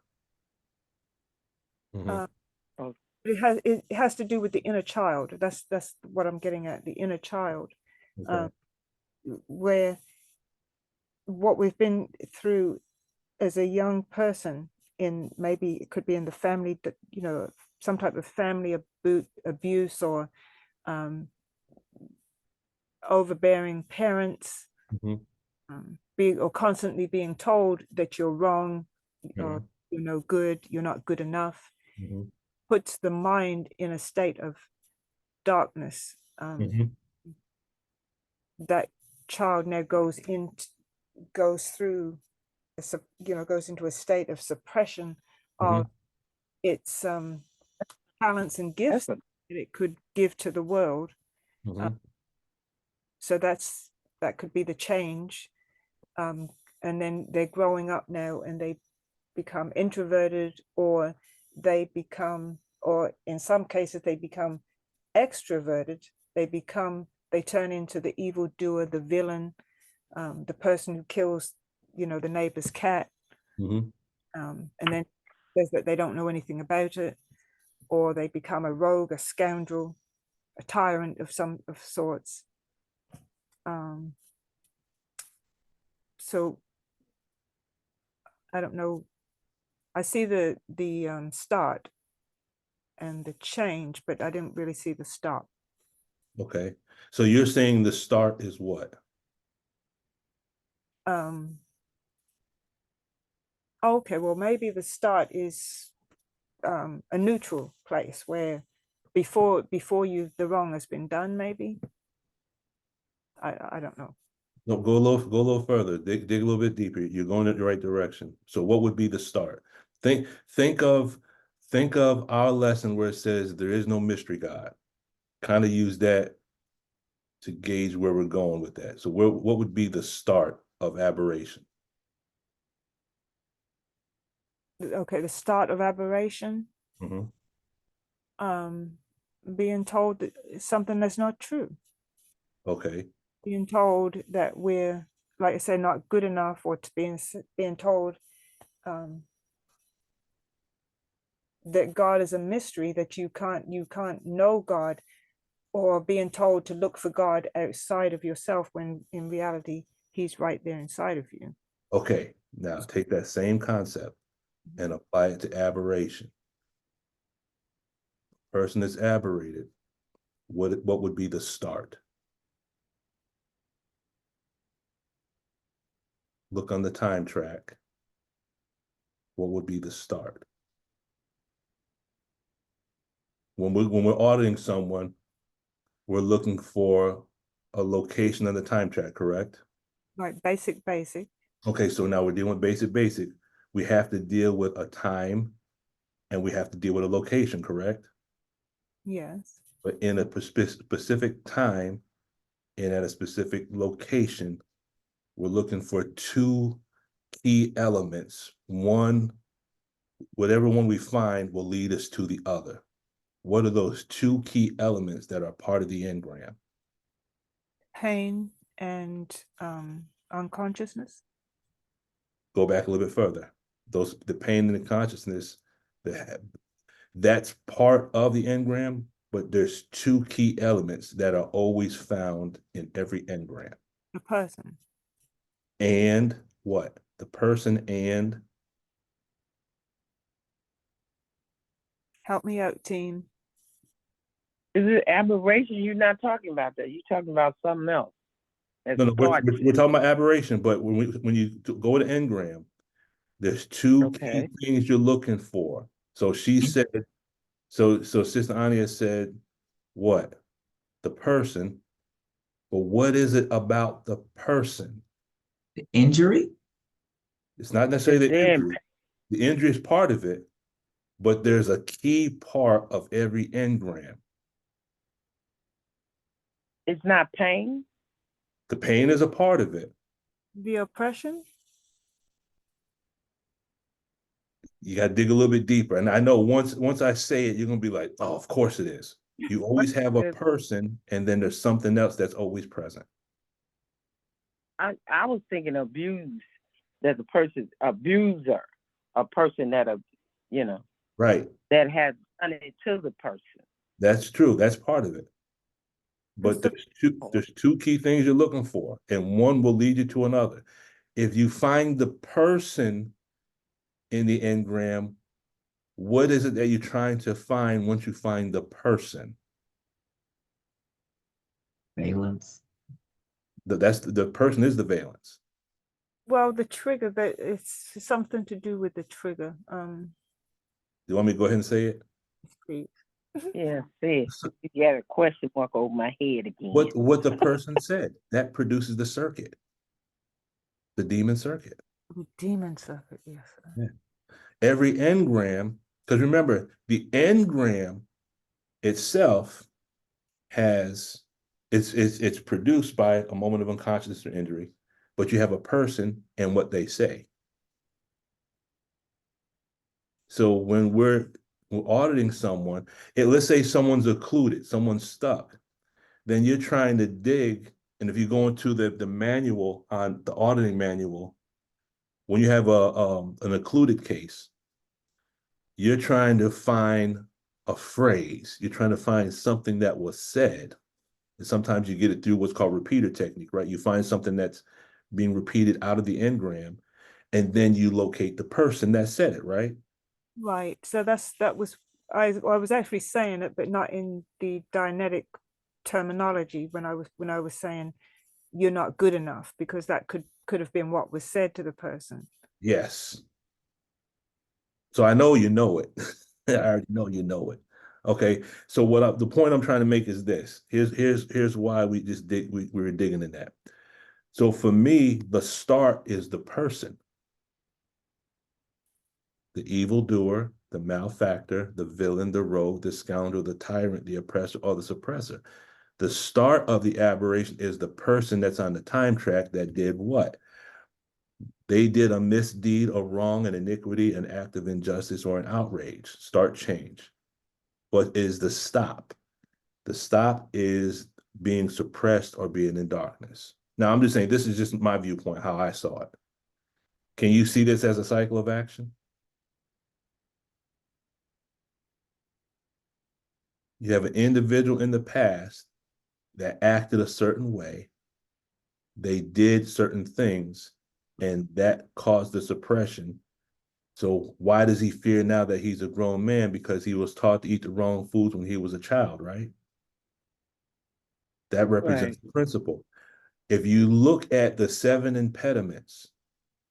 Uh, it has to do with the inner child. That's what I'm getting at, the inner child. Okay. Where what we've been through as a young person, in maybe it could be in the family, that some type of family abuse, or overbearing parents, or constantly being told that you're wrong, or you're no good, you're not good enough, puts the mind in a state of darkness. That child now goes through goes into a state of suppression of its talents and gifts that it could give to the world. So that could be the change. And then they're growing up now and they become introverted, or or in some cases they become extroverted. They turn into the evildoer, the villain, the person who kills, the neighbor's cat, and then says that they don't know anything about it, or they become a rogue, a scoundrel, a tyrant of sorts. So I don't know. I see the start and the change, but I didn't really see the stop. Okay. So you're saying the start is what? Okay, well, maybe the start is a neutral place where before the wrong has been done, maybe. I don't know. No, go a little further. Dig a little bit deeper. You're going in the right direction. So what would be the start? Think of our lesson where it says there is no mystery God. Kind of use that to gauge where we're going with that. So what would be the start of aberration? Okay, the start of aberration. Being told that something that's not true. Okay. Being told that we're, like I said, not good enough, or being told that God is a mystery, that you can't know God, or being told to look for God outside of yourself when in reality he's right there inside of you. Okay, now take that same concept and apply it to aberration. Person is aberrated. What would be the start? Look on the time track. What would be the start? When we're auditing someone, we're looking for a location on the time track, correct? Right, basic. Okay, so now we're dealing with basic. We have to deal with a time and we have to deal with a location, correct? Yes. But in a specific time and at a specific location, we're looking for two key elements. One, whatever one we find will lead us to the other. What are those two key elements that are part of the engram? Pain and unconsciousness. Go back a little bit further. The pain and the consciousness, that's part of the engram, but there's two key elements that are always found in every engram. The person. And what? The person and? Help me out, team. Is it aberration? You're not talking about that. You're talking about something else. No, we're talking about aberration, but when you go to engram, there's two key things you're looking for. So she said, so Sister Anya said, what? The person. But what is it about the person? The injury? It's not necessarily the injury. The injury is part of it, but there's a key part of every engram. It's not pain? The pain is a part of it. The oppression? You got to dig a little bit deeper. And I know once I say it, you're going to be like, oh, of course it is. You always have a person, and then there's something else that's always present. I was thinking abuse, that the person, abuser, a person that, right, that has done it to the person. That's true. That's part of it. But there's two key things you're looking for, and one will lead you to another. If you find the person in the engram, what is it that you're trying to find once you find the person? Valence. The person is the valence. Well, the trigger, that it's something to do with the trigger. You want me to go ahead and say it? Please. Yeah, see, you got a question mark over my head again. What the person said, that produces the circuit, the demon circuit. The demon circuit, yes. Yeah. Every engram, because remember, the engram itself has it's produced by a moment of unconsciousness or injury, but you have a person and what they say. So when we're auditing someone, let's say someone's occluded, someone's stuck, then you're trying to dig. And if you go into the manual, on the auditing manual, when you have an occluded case, you're trying to find a phrase. You're trying to find something that was said. And sometimes you get it through what's called repeater technique, right? You find something that's being repeated out of the engram, and then you locate the person that said it, right? Right. So I was actually saying it, but not in the Dianetic terminology when I was saying you're not good enough, because that could have been what was said to the person. Yes. So I know you know it. I already know you know it. Okay. So the point I'm trying to make is this. Here's why we were digging in that. So for me, the start is the person. The evildoer, the malefactor, the villain, the rogue, the scoundrel, the tyrant, the oppressor, or the suppressor. The start of the aberration is the person that's on the time track that did what? They did a misdeed, a wrong, an iniquity, an act of injustice, or an outrage. Start change. What is the stop? The stop is being suppressed or being in darkness. Now, I'm just saying, this is just my viewpoint, how I saw it. Can you see this as a cycle of action? You have an individual in the past that acted a certain way. They did certain things, and that caused the suppression. So why does he fear now that he's a grown man? Because he was taught to eat the wrong foods when he was a child, right? That represents Right. the principle. If you look at the 7 impediments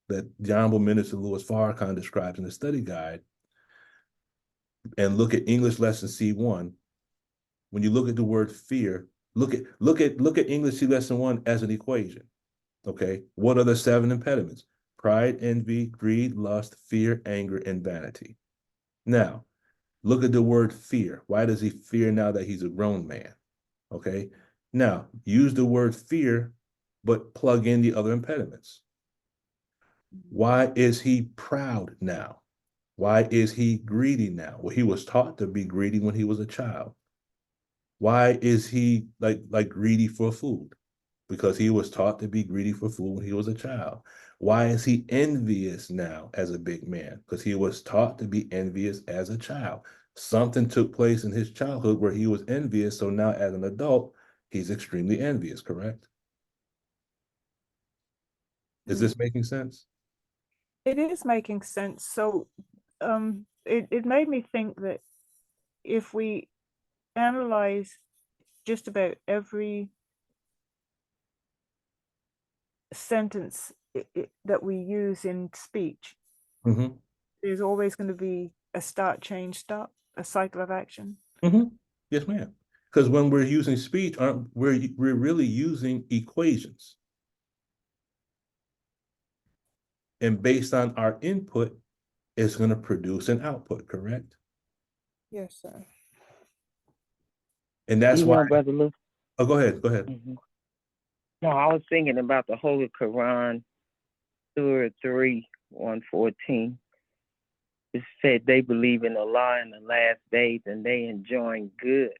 that the Honorable Minister Louis Farrakhan describes in the study guide, and look at English lesson C1, when you look at the word fear, look at English C lesson 1 as an equation. Okay, what are the 7 impediments? Pride, envy, greed, lust, fear, anger, and vanity. Now, look at the word fear. Why does he fear now that he's a grown man? Okay, now use the word fear, but plug in the other impediments. Why is he proud now? Why is he greedy now? Well, he was taught to be greedy when he was a child. Why is he like greedy for food? Because he was taught to be greedy for food when he was a child. Why is he envious now as a big man? Because he was taught to be envious as a child. Something took place in his childhood where he was envious, so now as an adult, he's extremely envious, correct? Is this making sense? It is making sense. So it made me think that if we analyze just about every sentence that we use in speech, Mm-hmm. there's always going to be a start, change, stop, a cycle of action. Mm-hmm. Yes, ma'am. Because when we're using speech, we're really using equations. And based on our input, it's going to produce an output, correct? Yes, sir. And that's You why. know, Brother Luke. Oh, go ahead. Go ahead. Mm-hmm. No, I was thinking about the Holy Quran, Surah 3, 114. It said they believe in Allah in the last days, and they enjoin good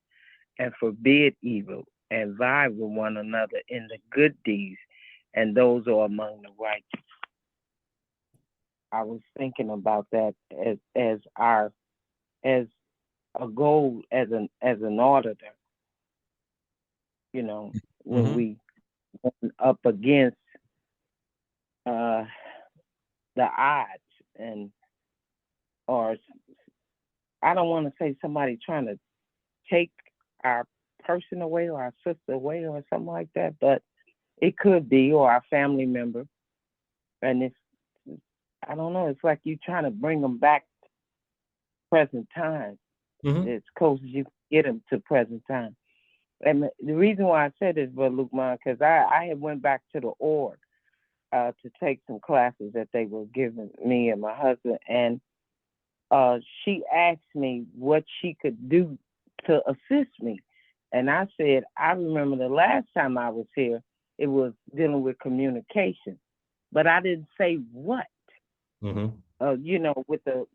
and forbid evil, and vie with one another in the good deeds, and those are among the righteous. I was thinking about that as a goal as an auditor. You know, when Mm-hmm. we went up against the odds, and or I don't want to say somebody trying to take our person away or our sister away or something like that, but it could be, or our family member. And I don't know, it's like you trying to bring them back to present time, Mm-hmm. as close as you can get them to present time. And the reason why I said this, Brother Lukman, because I had went back to the org to take some classes that they were giving me and my husband, and she asked me what she could do to assist me. And I said, I remember the last time I was here, it was dealing with communication, but I didn't say what. You know, with the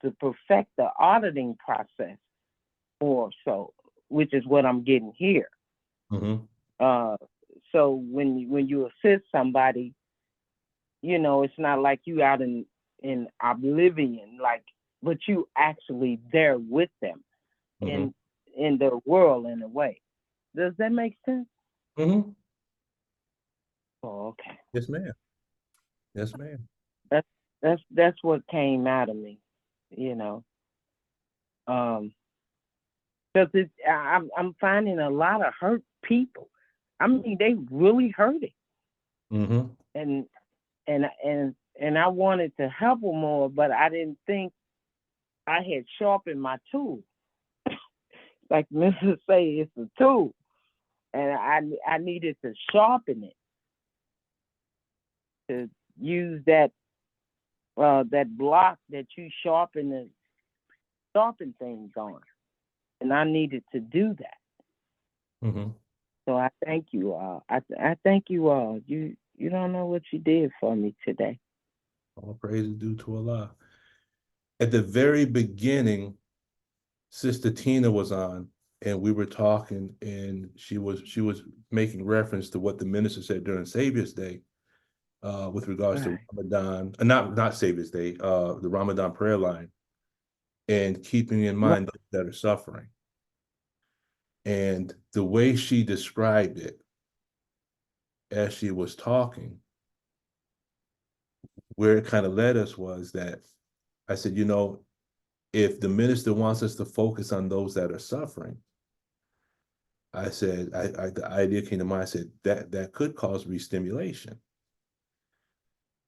to perfect the auditing process, or so, which is what I'm getting here. So when you assist somebody, you know, it's not like you out in oblivion, like, but you actually there with them in the world in a way. Does that make sense? Oh, okay. Yes, ma'am. Yes, ma'am. That's what came out of me, you know. Because I'm finding a lot of hurt people. I mean, they really hurting. And I wanted to help them more, but I didn't think I had sharpened my tool. Like Mrs. say, it's a tool, and I needed to sharpen it, to use that block that you sharpen things on, and I needed to do that. So I thank you all. I thank you all. You don't know what you did for me today. All praise is due to Allah. At the very beginning, Sister Tina was on, and we were talking, and she was making reference to what the minister said during Savior's Day, with regards to Ramadan, not Savior's Day, the Ramadan prayer line, and keeping in mind those that are suffering. And the way she described it as she was talking, where it kind of led us was that I said, you know, if the minister wants us to focus on those that are suffering, I said, the idea came to mind, I said, that could cause restimulation.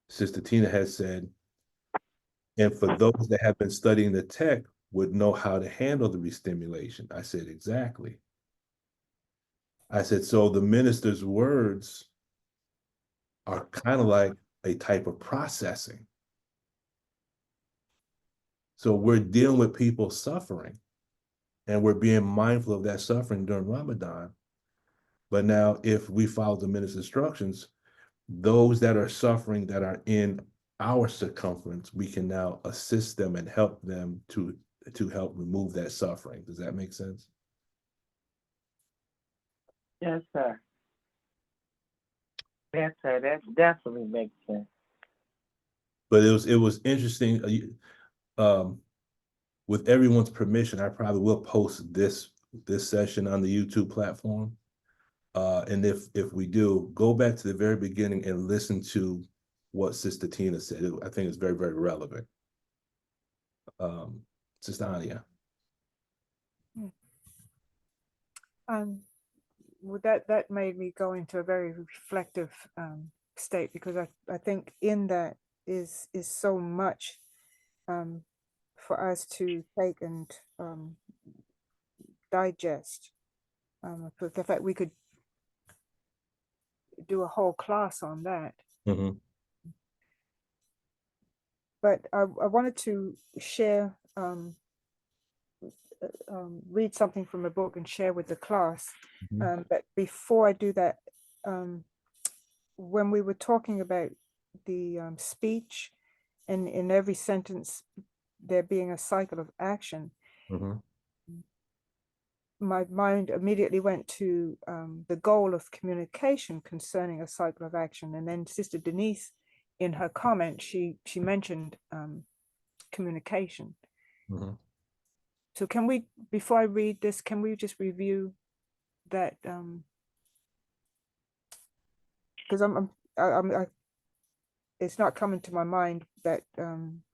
Sister Tina had said, and for those that have been studying the text would know how to handle the restimulation. I said, exactly. I said, so the minister's words are kind of like a type of processing. So we're dealing with people suffering, and we're being mindful of that suffering during Ramadan. But now if we follow the minister's instructions, those that are suffering that are in our circumference, we can now assist them and help them to help remove that suffering. Does that make sense? Yes, sir. Yes, sir. That definitely makes sense. But it was interesting. With everyone's permission, I probably will post this session on the YouTube platform. And if we do, go back to the very beginning and listen to what Sister Tina said. I think it's very, very relevant. Sister Ania. Well, that made me go into a very reflective state, because I think in that is so much for us to take and digest. In fact, we could do a whole class on that. But I wanted to share, read something from a book and share with the class. But before I do that, when we were talking about the speech, and in every sentence there being a cycle of action, my mind immediately went to the goal of communication concerning a cycle of action. And then Sister Denise, in her comment, she mentioned communication. So can we, before I read this, can we just review that? Because it's not coming to my mind, that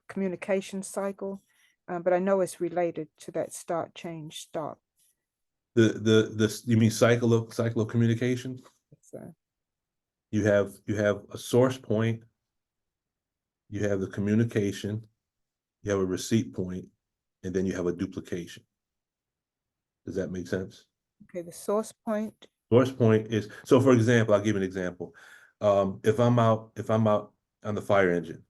communication cycle, but I know it's related to that start, change, stop. You mean cycle of communication? So You have a source point, you have the communication, you have a receipt point, and then you have a duplication. Does that make sense? Okay, the source point. Source point is, so for example, I'll give you an example. if I'm out on the fire engine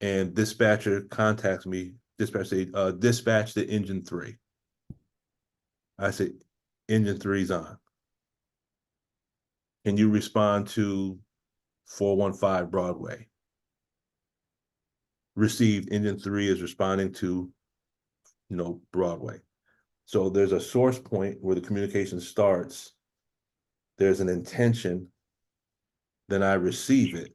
and dispatcher contacts me, dispatcher say, dispatch to engine 3. I say, engine 3's on. Can you respond to 415 Broadway? Received, engine 3 is responding to, Broadway. So there's a source point where the communication starts. There's an intention, then I receive it.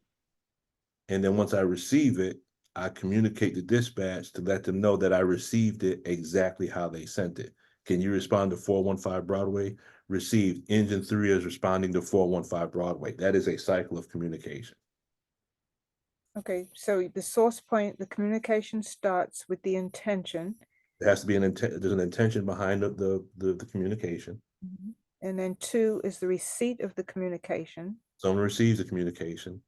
And then once I receive it, I communicate to dispatch to let them know that I received it exactly how they sent it. Can you respond to 415 Broadway? Received. Engine 3 is responding to 415 Broadway. That is a cycle of communication. Okay, so the source point, the communication starts with the intention. There has to be an intent. There's an intention behind the communication. And then 2 is the receipt of the communication. Someone receives the communication.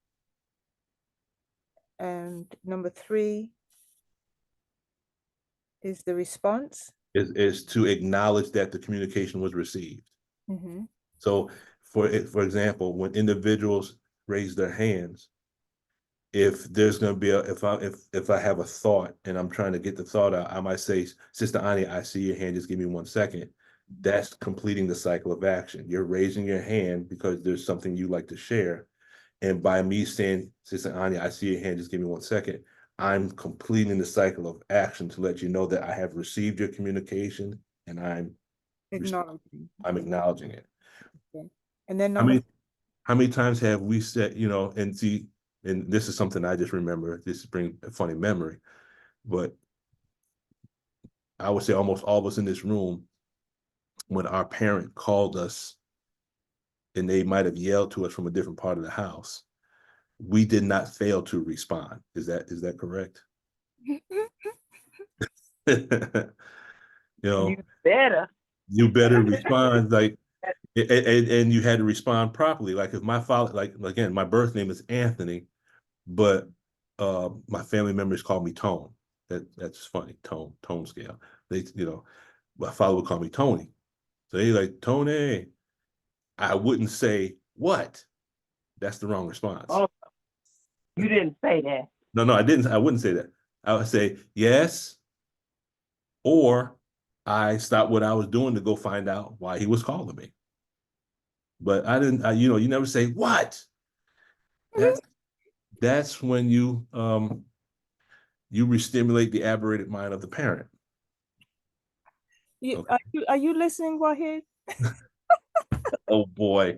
And number 3 is the response. Is to acknowledge that the communication was received. So for example, when individuals raise their hands, if there's going to be if I have a thought and I'm trying to get the thought out, I might say, Sister Ani, I see your hand, just give me 1 second. That's completing the cycle of action. You're raising your hand because there's something you like to share. And by me saying, Sister Ani, I see your hand, just give me 1 second, I'm completing the cycle of action to let you know that I have received your communication and I'm acknowledging it. Okay. And then how many times have we said, and see, and this is something I just remember, this brings a funny memory, but I would say almost all of us in this room, when our parent called us and they might have yelled to us from a different part of the house, we did not fail to respond. Is that correct? You better respond, like, and you had to respond properly. Like if my father, like again, my birth name is Anthony, but my family members call me Tone. That's funny. Tone scale. They, my father would call me Tony. So he's like, Tony. I wouldn't say what. That's the wrong response. Oh, you didn't say that. No, I didn't. I wouldn't say that. I would say yes, or I stopped what I was doing to go find out why he was calling me. But I didn't. You never say what. That's when you restimulate the aberrated mind of the parent. Okay. Are you listening, Wahid? Oh boy.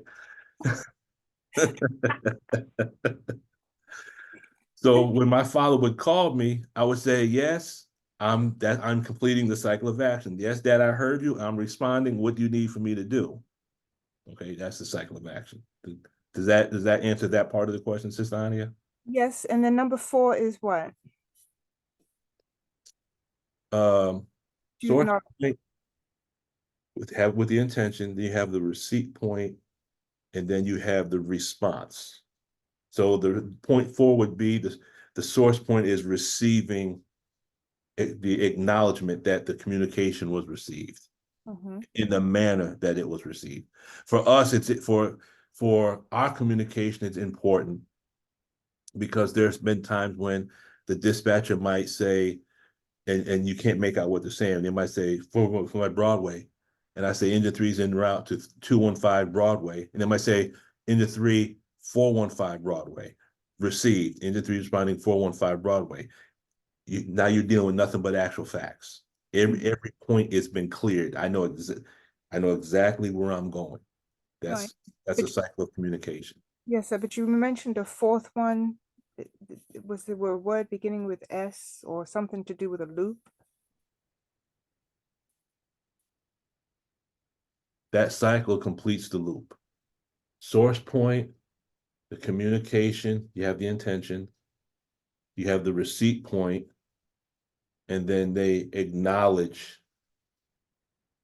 So when my father would call me, I would say, yes, I'm completing the cycle of action. Yes, Dad, I heard you. I'm responding. What do you need for me to do? Okay, that's the cycle of action. Does that answer that part of the question, Sister Ania? Yes, and then number 4 is what? Source point with the intention, then you have the receipt point, and then you have the response. So the point 4 would be the source point is receiving the acknowledgement that the communication was received in the manner that it was received. For us, for our communication, it's important because there's been times when the dispatcher might say, and you can't make out what they're saying. They might say, for my Broadway. And I say, engine 3 is en route to 215 Broadway. And they might say, engine 3, 415 Broadway. Received. Engine 3 responding 415 Broadway. Now you're dealing with nothing but actual facts. Every point has been cleared. I know exactly where I'm going. That's a cycle of communication. Yes, sir, but you mentioned a 4th one. Was there a word beginning with S or something to do with a loop? That cycle completes the loop. Source point, the communication, you have the intention, you have the receipt point, and then they acknowledge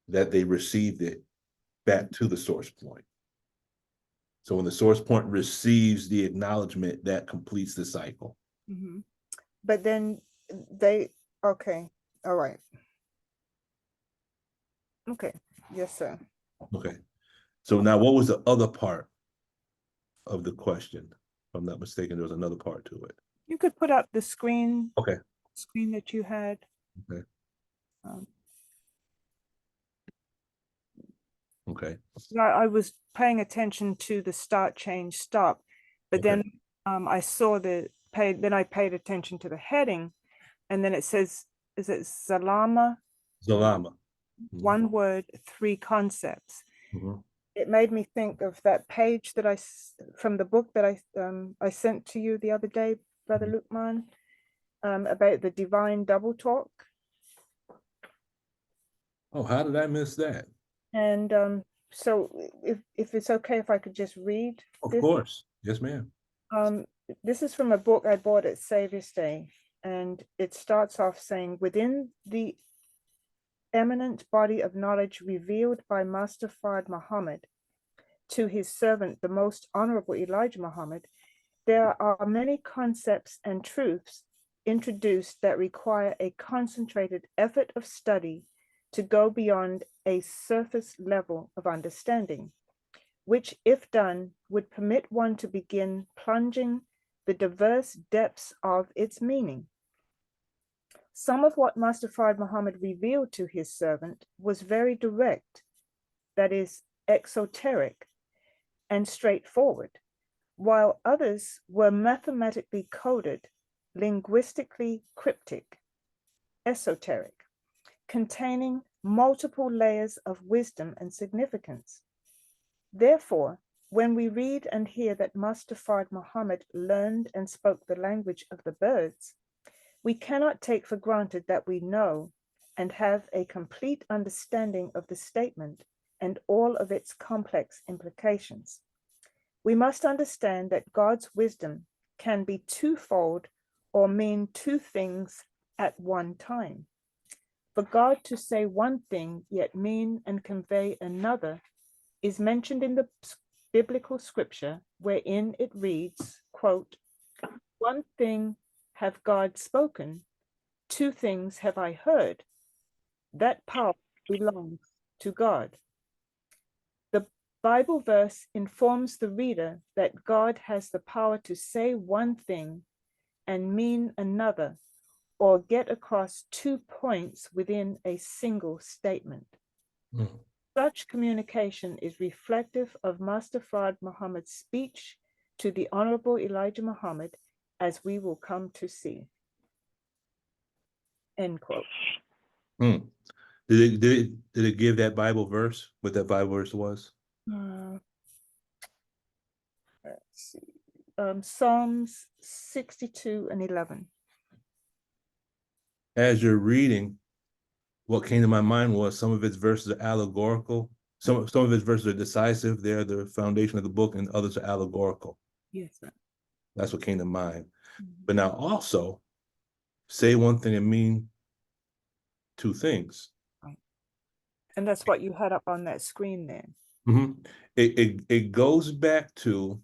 that they received it back to the source point. So when the source point receives the acknowledgement, that completes the cycle. But then okay, all right. Okay, yes, sir. Okay. So now what was the other part of the question? I'm not mistaken, there was another part to it. You could put up the screen Okay. that you had. Okay. Um, Okay. I was paying attention to the start, change, stop, but Okay. then I saw then I paid attention to the heading, and then it says, is it Zalama? Zalama. One word, three concepts. Mhm. It made me think of that page that from the book that I sent to you the other day, Brother Lukman, about the divine double talk. Oh, how did I miss that? And so if it's okay if I could just read Of this. course. Yes, ma'am. This is from a book I bought at Savior's Day, and it starts off saying, within the eminent body of knowledge revealed by Master Fard Muhammad to his servant, the most honorable Elijah Muhammad, there are many concepts and truths introduced that require a concentrated effort of study to go beyond a surface level of understanding, which, if done, would permit one to begin plunging the diverse depths of its meaning. Some of what Master Fard Muhammad revealed to his servant was very direct, that is, exoteric and straightforward, while others were mathematically coded, linguistically cryptic, esoteric, containing multiple layers of wisdom and significance. Therefore, when we read and hear that Master Fard Muhammad learned and spoke the language of the birds, we cannot take for granted that we know and have a complete understanding of the statement and all of its complex implications. We must understand that God's wisdom can be twofold or mean two things at one time. For God to say one thing yet mean and convey another is mentioned in the biblical scripture, wherein it reads, quote, one thing have God spoken, two things have I heard. That power belongs to God. The Bible verse informs the reader that God has the power to say one thing and mean another, or get across 2 points within a single statement. Mm. Such communication is reflective of Master Fard Muhammad's speech to the Honorable Elijah Muhammad, as we will come to see. End quote. Mm. Did it give that Bible verse, what that Bible verse was? Let's see. Psalms 62 and 11. As you're reading, what came to my mind was some of its verses are allegorical. Some of its verses are decisive. They're the foundation of the book, and others are allegorical. Yes, sir. That's what came to mind. Mm-hmm. But now also, say one thing and mean two things. Right. And that's what you had up on that screen there. Mm-hmm. It goes back to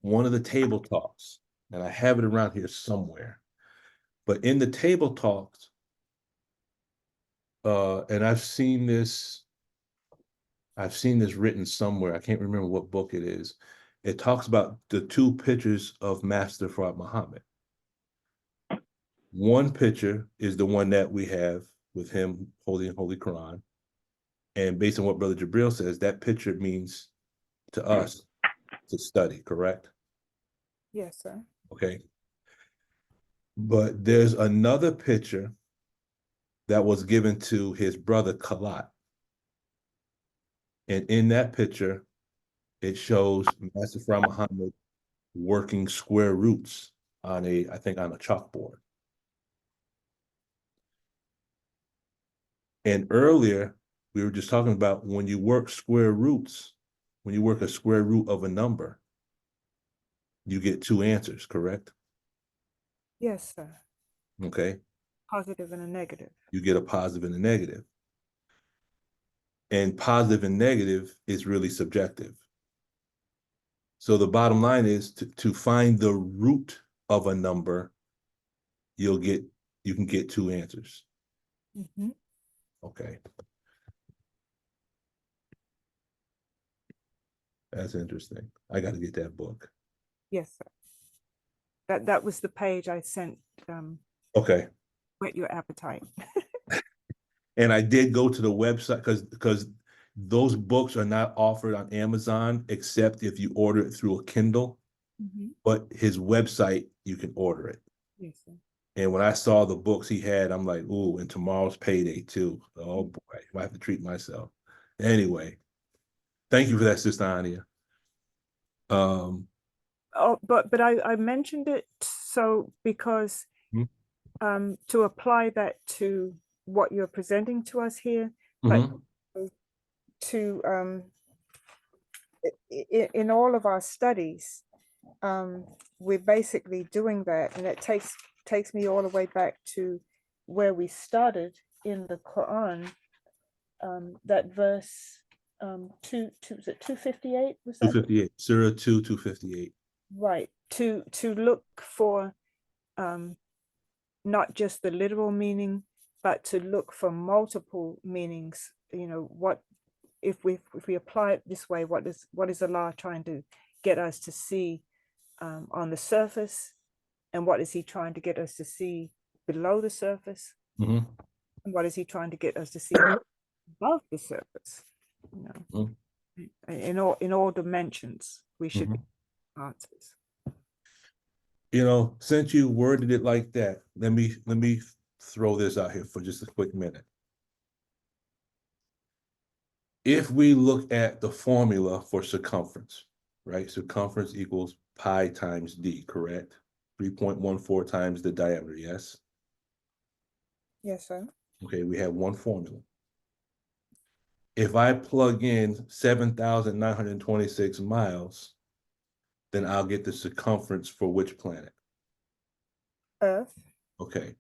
one of the table talks, and I have it around here somewhere. But in the table talks, and I've seen this written somewhere. I can't remember what book it is. It talks about the two pictures of Master Fard Muhammad. One picture is the one that we have with him holding Holy Quran. And based on what Brother Jabril says, that picture means to us to study, correct? Yes, sir. Okay. But there's another picture that was given to his brother Kalat. And in that picture, it shows Master Fard Muhammad working square roots on I think on a chalkboard. And earlier, we were just talking about when you work square roots, when you work a square root of a number, you get two answers, correct? Yes, sir. Okay. Positive and a negative. You get a positive and a negative. And positive and negative is really subjective. So the bottom line is to find the root of a number, you can get two answers. Mm-hmm. Okay. That's interesting. I got to get that book. Yes, sir. That was the page I sent. Okay. Whet your appetite. And I did go to the website because those books are not offered on Amazon except if you order it through a Kindle. But his website, you can order it. Yes, sir. And when I saw the books he had, I'm like, ooh, and tomorrow's payday too. Oh boy, I have to treat myself. Anyway, thank you for that, Sister Ania. Oh, but I mentioned it so because to apply that to what you're presenting to us here, but to in all of our studies, we're basically doing that, and it takes me all the way back to where we started in the Quran. That verse, was it 258? Was that 258, Surah 258. right? To look for not just the literal meaning, but to look for multiple meanings. You know, what if we apply it this way? What is Allah trying to get us to see on the surface, and what is He trying to get us to see below the surface, and what is He trying to get us to see above the surface? You know, in all dimensions, we should be answers. You know, since you worded it like that, let me throw this out here for just a quick minute. If we look at the formula for circumference, right? Circumference equals pi times d, correct? 3.14 times the diameter, yes? Yes, sir. Okay, we have one formula. If I plug in 7,926 miles, then I'll get the circumference for which planet? Earth. Okay.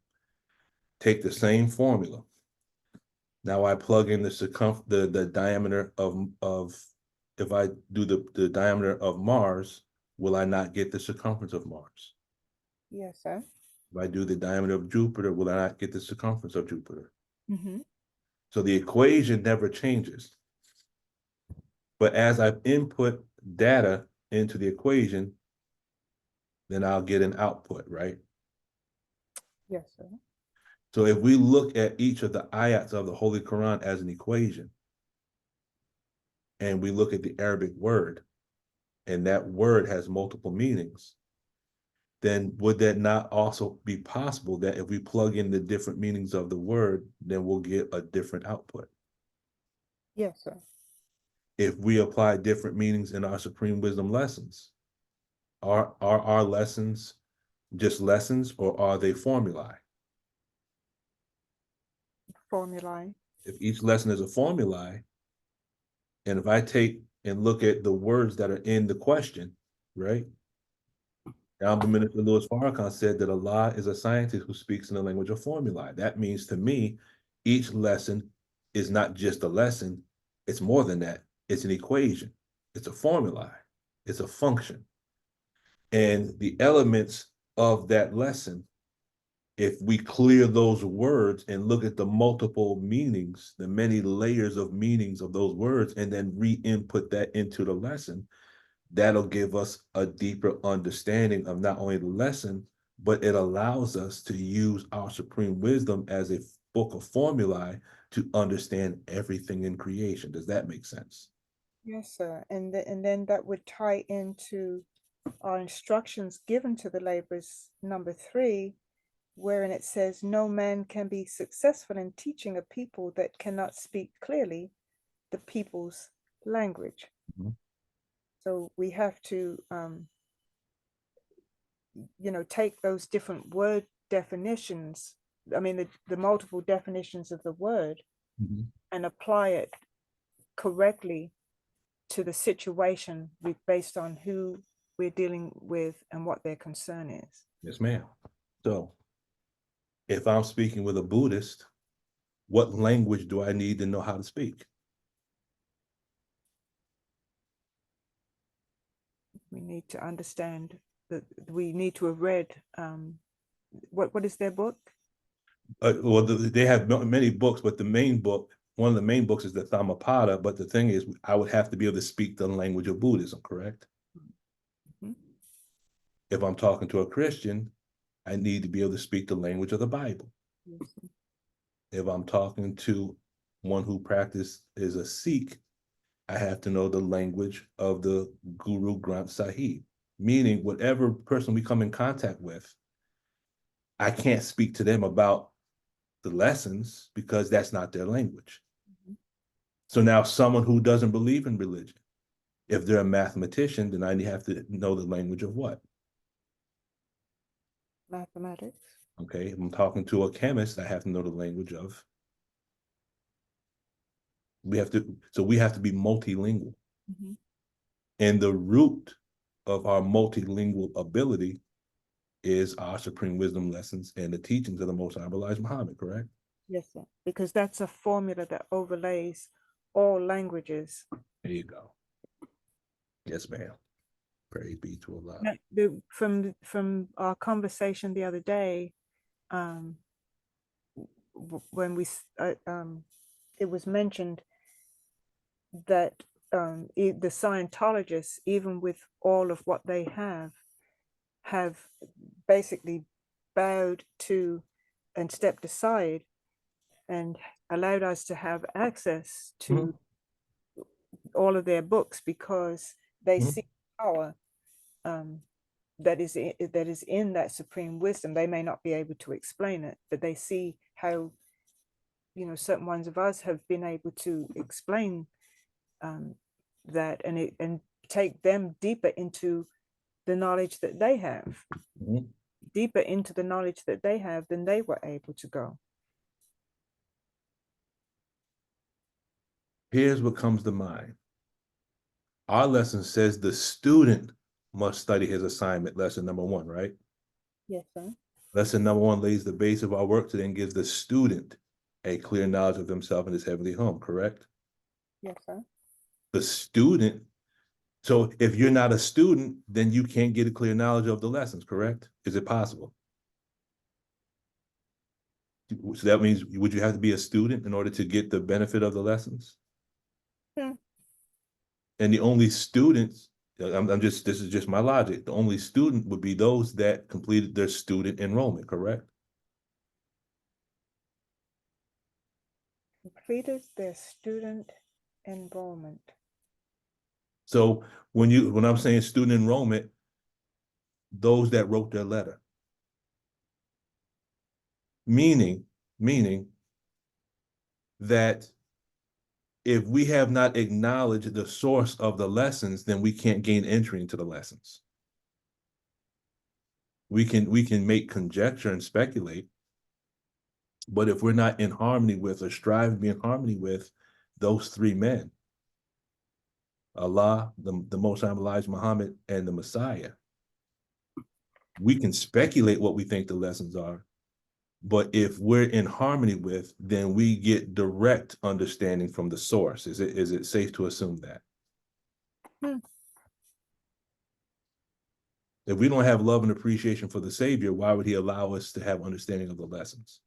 Take the same formula. Now I plug in the diameter of if I do the diameter of Mars, will I not get the circumference of Mars? Yes, sir. If I do the diameter of Jupiter, will I not get the circumference of Jupiter? So the equation never changes. But as I input data into the equation, then I'll get an output, right? Yes, sir. So if we look at each of the ayats of the Holy Quran as an equation, and we look at the Arabic word, and that word has multiple meanings, then would that not also be possible that if we plug in the different meanings of the word, then we'll get a different output? Yes, sir. If we apply different meanings in our Supreme Wisdom lessons, are our lessons just lessons, or are they formulae? Formulae. If each lesson is a formulae, and if I take and look at the words that are in the question, right? Honorable Minister Louis Farrakhan said that Allah is a scientist who speaks in the language of formulae. That means to me, each lesson is not just a lesson, it's more than that. It's an equation, it's a formulae, it's a function. And the elements of that lesson, if we clear those words and look at the multiple meanings, the many layers of meanings of those words, and then re-input that into the lesson, that'll give us a deeper understanding of not only the lesson, but it allows us to use our supreme wisdom as a book of formulae to understand everything in creation. Does that make sense? Yes, sir. And then that would tie into our instructions given to the laborers, number 3, wherein it says, no man can be successful in teaching a people that cannot speak clearly the people's language. So we have to, take those different word definitions, I mean, the multiple definitions of the word, and apply it correctly to the situation based on who we're dealing with and what their concern is. Yes, ma'am. So if I'm speaking with a Buddhist, what language do I need to know how to speak? We need to understand that we need to have read, what is their book? Well, they have many books, but one of the main books is the Dhammapada. But the thing is, I would have to be able to speak the language of Buddhism, correct? If I'm talking to a Christian, I need to be able to speak the language of the Bible. Yes. If I'm talking to one who is a Sikh, I have to know the language of the Guru Granth Sahib, meaning whatever person we come in contact with, I can't speak to them about the lessons because that's not their language. Mm-hmm. So now someone who doesn't believe in religion, if they're a mathematician, then I have to know the language of what? Mathematics. Okay, if I'm talking to a chemist, I have to know the language of. We have to be multilingual. Mm-hmm. And the root of our multilingual ability is our supreme wisdom lessons and the teachings of the Most High Elijah Muhammad, correct? Yes, sir. Because that's a formula that overlays all languages. There you go. Yes, ma'am. Praise be to Allah. Now, from our conversation the other day, when it was mentioned that the Scientologists, even with all of what they have basically bowed to and stepped aside and allowed us to have access to all of their books because they see power that is in that supreme wisdom. They may not be able to explain it, but they see how, you know, certain ones of us have been able to explain that and take them deeper into the knowledge that they have, deeper into the knowledge that they have than they were able to go. Here's what comes to mind. Our lesson says the student must study his assignment, lesson number 1, right? Yes, sir. Lesson number 1 lays the base of our work to then gives the student a clear knowledge of himself and his heavenly home, correct? Yes, sir. The student, so if you're not a student, then you can't get a clear knowledge of the lessons, correct? Is it possible? So that means, would you have to be a student in order to get the benefit of the lessons? And the only students, this is just my logic, the only student would be those that completed their student enrollment, correct? Completed their student enrollment. So when I'm saying student enrollment, those that wrote their letter. Meaning that if we have not acknowledged the source of the lessons, then we can't gain entry into the lessons. We can make conjecture and speculate, but if we're not in harmony with or strive to be in harmony with those 3 men, Allah, the Most High Elijah Muhammad, and the Messiah, we can speculate what we think the lessons are, but if we're in harmony with, then we get direct understanding from the source. Is it safe to assume that? If we don't have love and appreciation for the Savior, why would he allow us to have understanding of the lessons?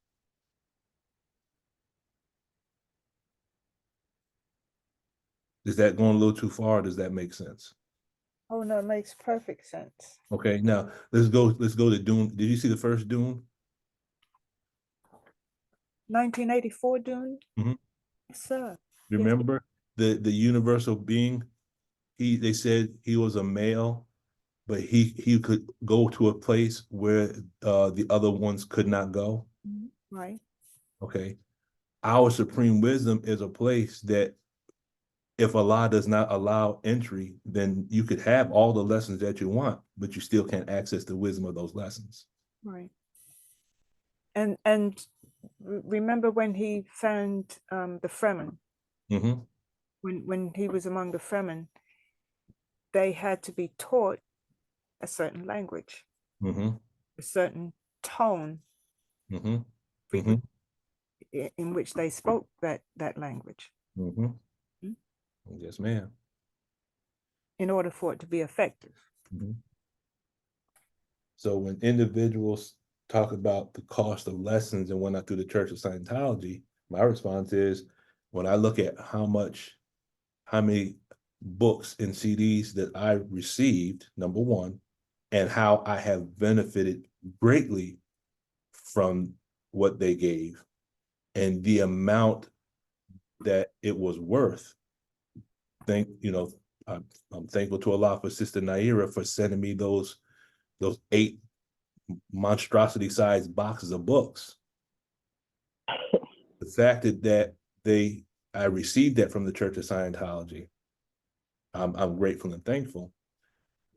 Is that going a little too far, or does that make sense? Oh no, it makes perfect sense. Okay, now let's go to Dune. Did you see the first Dune? 1984 Dune? Mm-hmm. Yes, sir. Remember the universal being? They said he was a male, but he could go to a place where the other ones could not go. Right. Okay. Our supreme wisdom is a place that if Allah does not allow entry, then you could have all the lessons that you want, but you still can't access the wisdom of those lessons. Right. And remember when he found the Fremen? Mm-hmm. When he was among the Fremen, they had to be taught a certain language, a certain tone in which they spoke that language. Yes, ma'am. In order for it to be effective. So when individuals talk about the cost of lessons and whatnot through the Church of Scientology, my response is, when I look at how many books and CDs that I received, number 1, and how I have benefited greatly from what they gave, and the amount that it was worth. I'm thankful to Allah for Sister Naira for sending me those 8 monstrosity-sized boxes of books. The fact that I received that from the Church of Scientology, I'm grateful and thankful.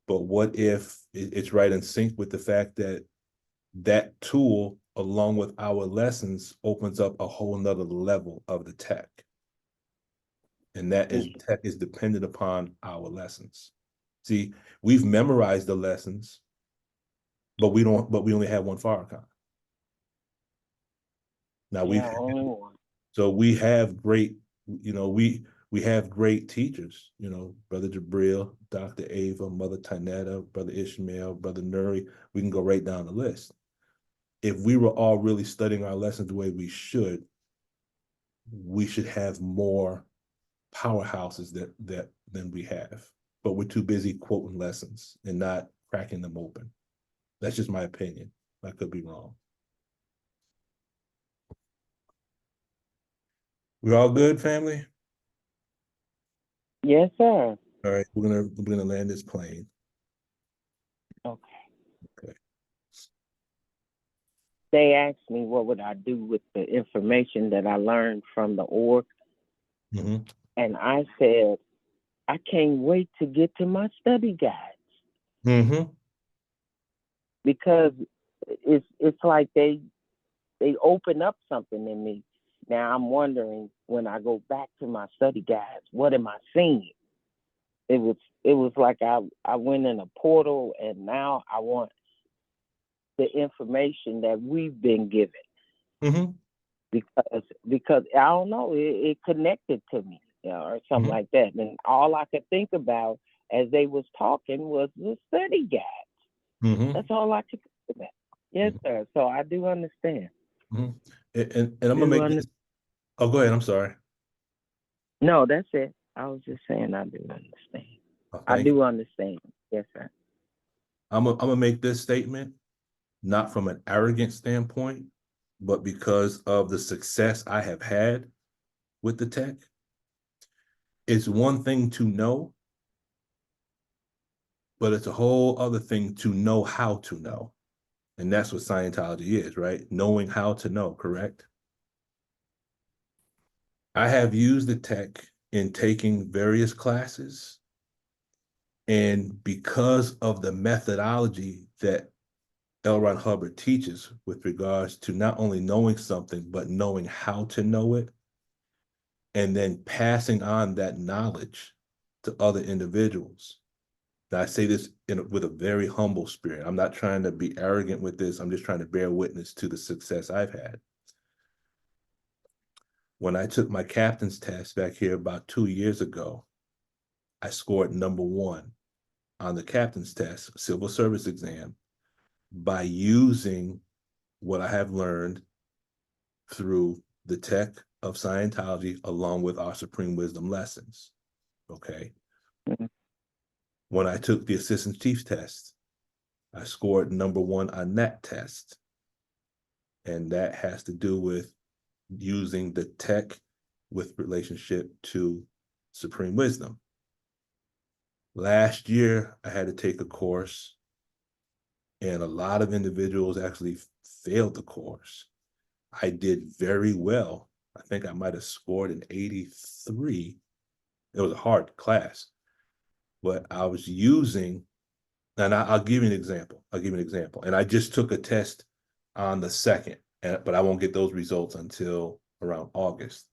But what if it's right in sync with the fact that that tool, along with our lessons, opens up a whole nother level of the tech? And that is tech is dependent upon our lessons. See, we've memorized the lessons, but we only have one Farrakhan. Now we have great, we have great teachers, Brother Jabril, Dr. Ava, Mother Tanetta, Brother Ishmael, Brother Nuri. We can go right down the list. If we were all really studying our lessons the way we should have more powerhouses than we have. But we're too busy quoting lessons and not cracking them open. That's just my opinion. I could be wrong. We all good, family? Yes, sir. All right, we're gonna land this plane. Okay. Okay. They asked me what would I do with the information that I learned from the org. Mm-hmm. And I said, I can't wait to get to my study guides. Mm-hmm. Because it's like they open up something in me. Now I'm wondering, when I go back to my study guides, what am I seeing? It was like I went in a portal, and now I want the information that we've been given. Mm-hmm. Because I don't know, it connected to me, or something Mm-hmm. like that. And all I could think about as they was talking was the study guides. Mm-hmm. That's all I could think about. Yes, sir. So I do understand. Mm-hmm. And I'm gonna make this. Oh, go ahead. I'm sorry. No, that's it. I was just saying I do understand. I do understand. Yes, sir. I'm gonna make this statement, not from an arrogant standpoint, but because of the success I have had with the tech. It's one thing to know, but it's a whole other thing to know how to know. And that's what Scientology is, right? Knowing how to know, correct? I have used the tech in taking various classes. And because of the methodology that L. Ron Hubbard teaches with regards to not only knowing something, but knowing how to know it, and then passing on that knowledge to other individuals. Now, I say this with a very humble spirit. I'm not trying to be arrogant with this. I'm just trying to bear witness to the success I've had. When I took my captain's test back here about 2 years ago, I scored #1 on the captain's test, civil service exam, by using what I have learned through the tech of Scientology along with our Supreme Wisdom lessons. Okay. Mm-hmm. When I took the assistant chief test, I scored #1 on that test. And that has to do with using the tech with relationship to Supreme Wisdom. Last year, I had to take a course, and a lot of individuals actually failed the course. I did very well. I think I might have scored an 83. It was a hard class, but I was using, and I'll give you an example. And I just took a test on the 2nd, but I won't get those results until around August.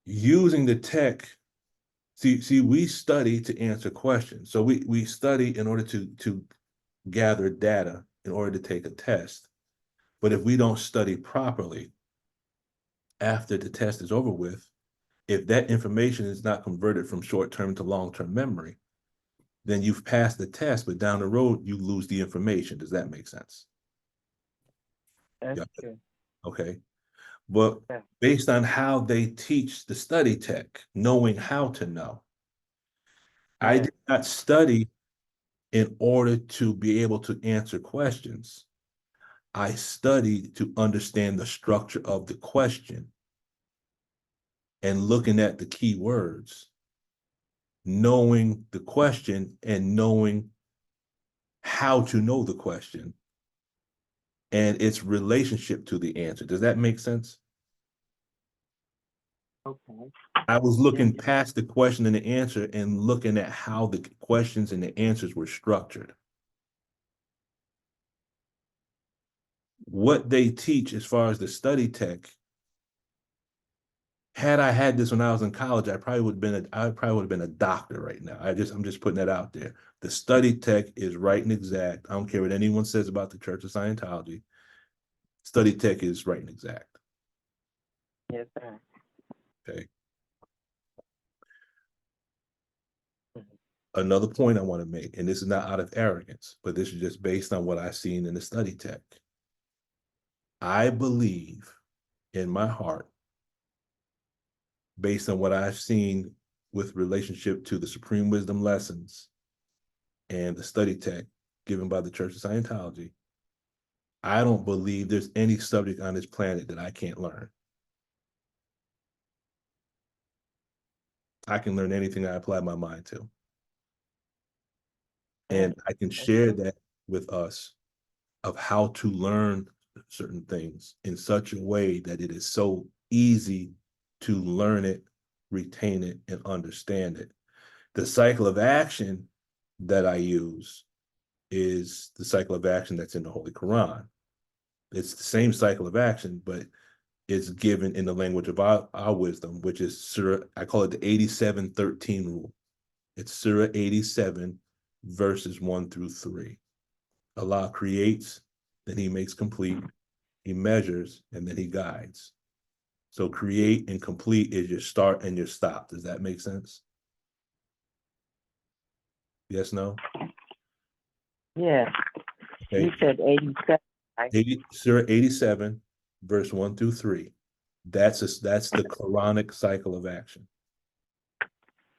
Using the tech, see, we study to answer questions. So we study in order to gather data in order to take a test. But if we don't study properly after the test is over with, if that information is not converted from short-term to long-term memory, then you've passed the test, but down the road, you lose the information. Does that make sense? That's true. Okay. But based on how they teach the study tech, knowing how to know, I did not study in order to be able to answer questions, I studied to understand the structure of the question and looking at the key words, knowing the question and knowing how to know the question and its relationship to the answer. Does that make sense? Okay. I was looking past the question and the answer and looking at how the questions and the answers were structured. What they teach as far as the study tech, had I had this when I was in college, I probably would have been a doctor right now. I'm just putting that out there. The study tech is right and exact. I don't care what anyone says about the Church of Scientology. Study tech is right and exact. Yes, sir. Okay. Another point I want to make, and this is not out of arrogance, but this is just based on what I've seen in the study tech. I believe in my heart, based on what I've seen with relationship to the Supreme Wisdom lessons and the study tech given by the Church of Scientology, I don't believe there's any subject on this planet that I can't learn. I can learn anything I apply my mind to. And I can share that with us of how to learn certain things in such a way that it is so easy to learn it, retain it, and understand it. The cycle of action that I use is the cycle of action that's in the Holy Quran. It's the same cycle of action, but it's given in the language of our wisdom, which is Surah, I call it the 87-13 rule. It's Surah 87, verses 1 through 3. Allah creates, then he makes complete, he measures, and then he guides. So create and complete is your start and your stop. Does that make sense? Yes, no? Yeah. Okay. You said 87, right? Surah 87, verse 1 through 3. That's the Quranic cycle of action.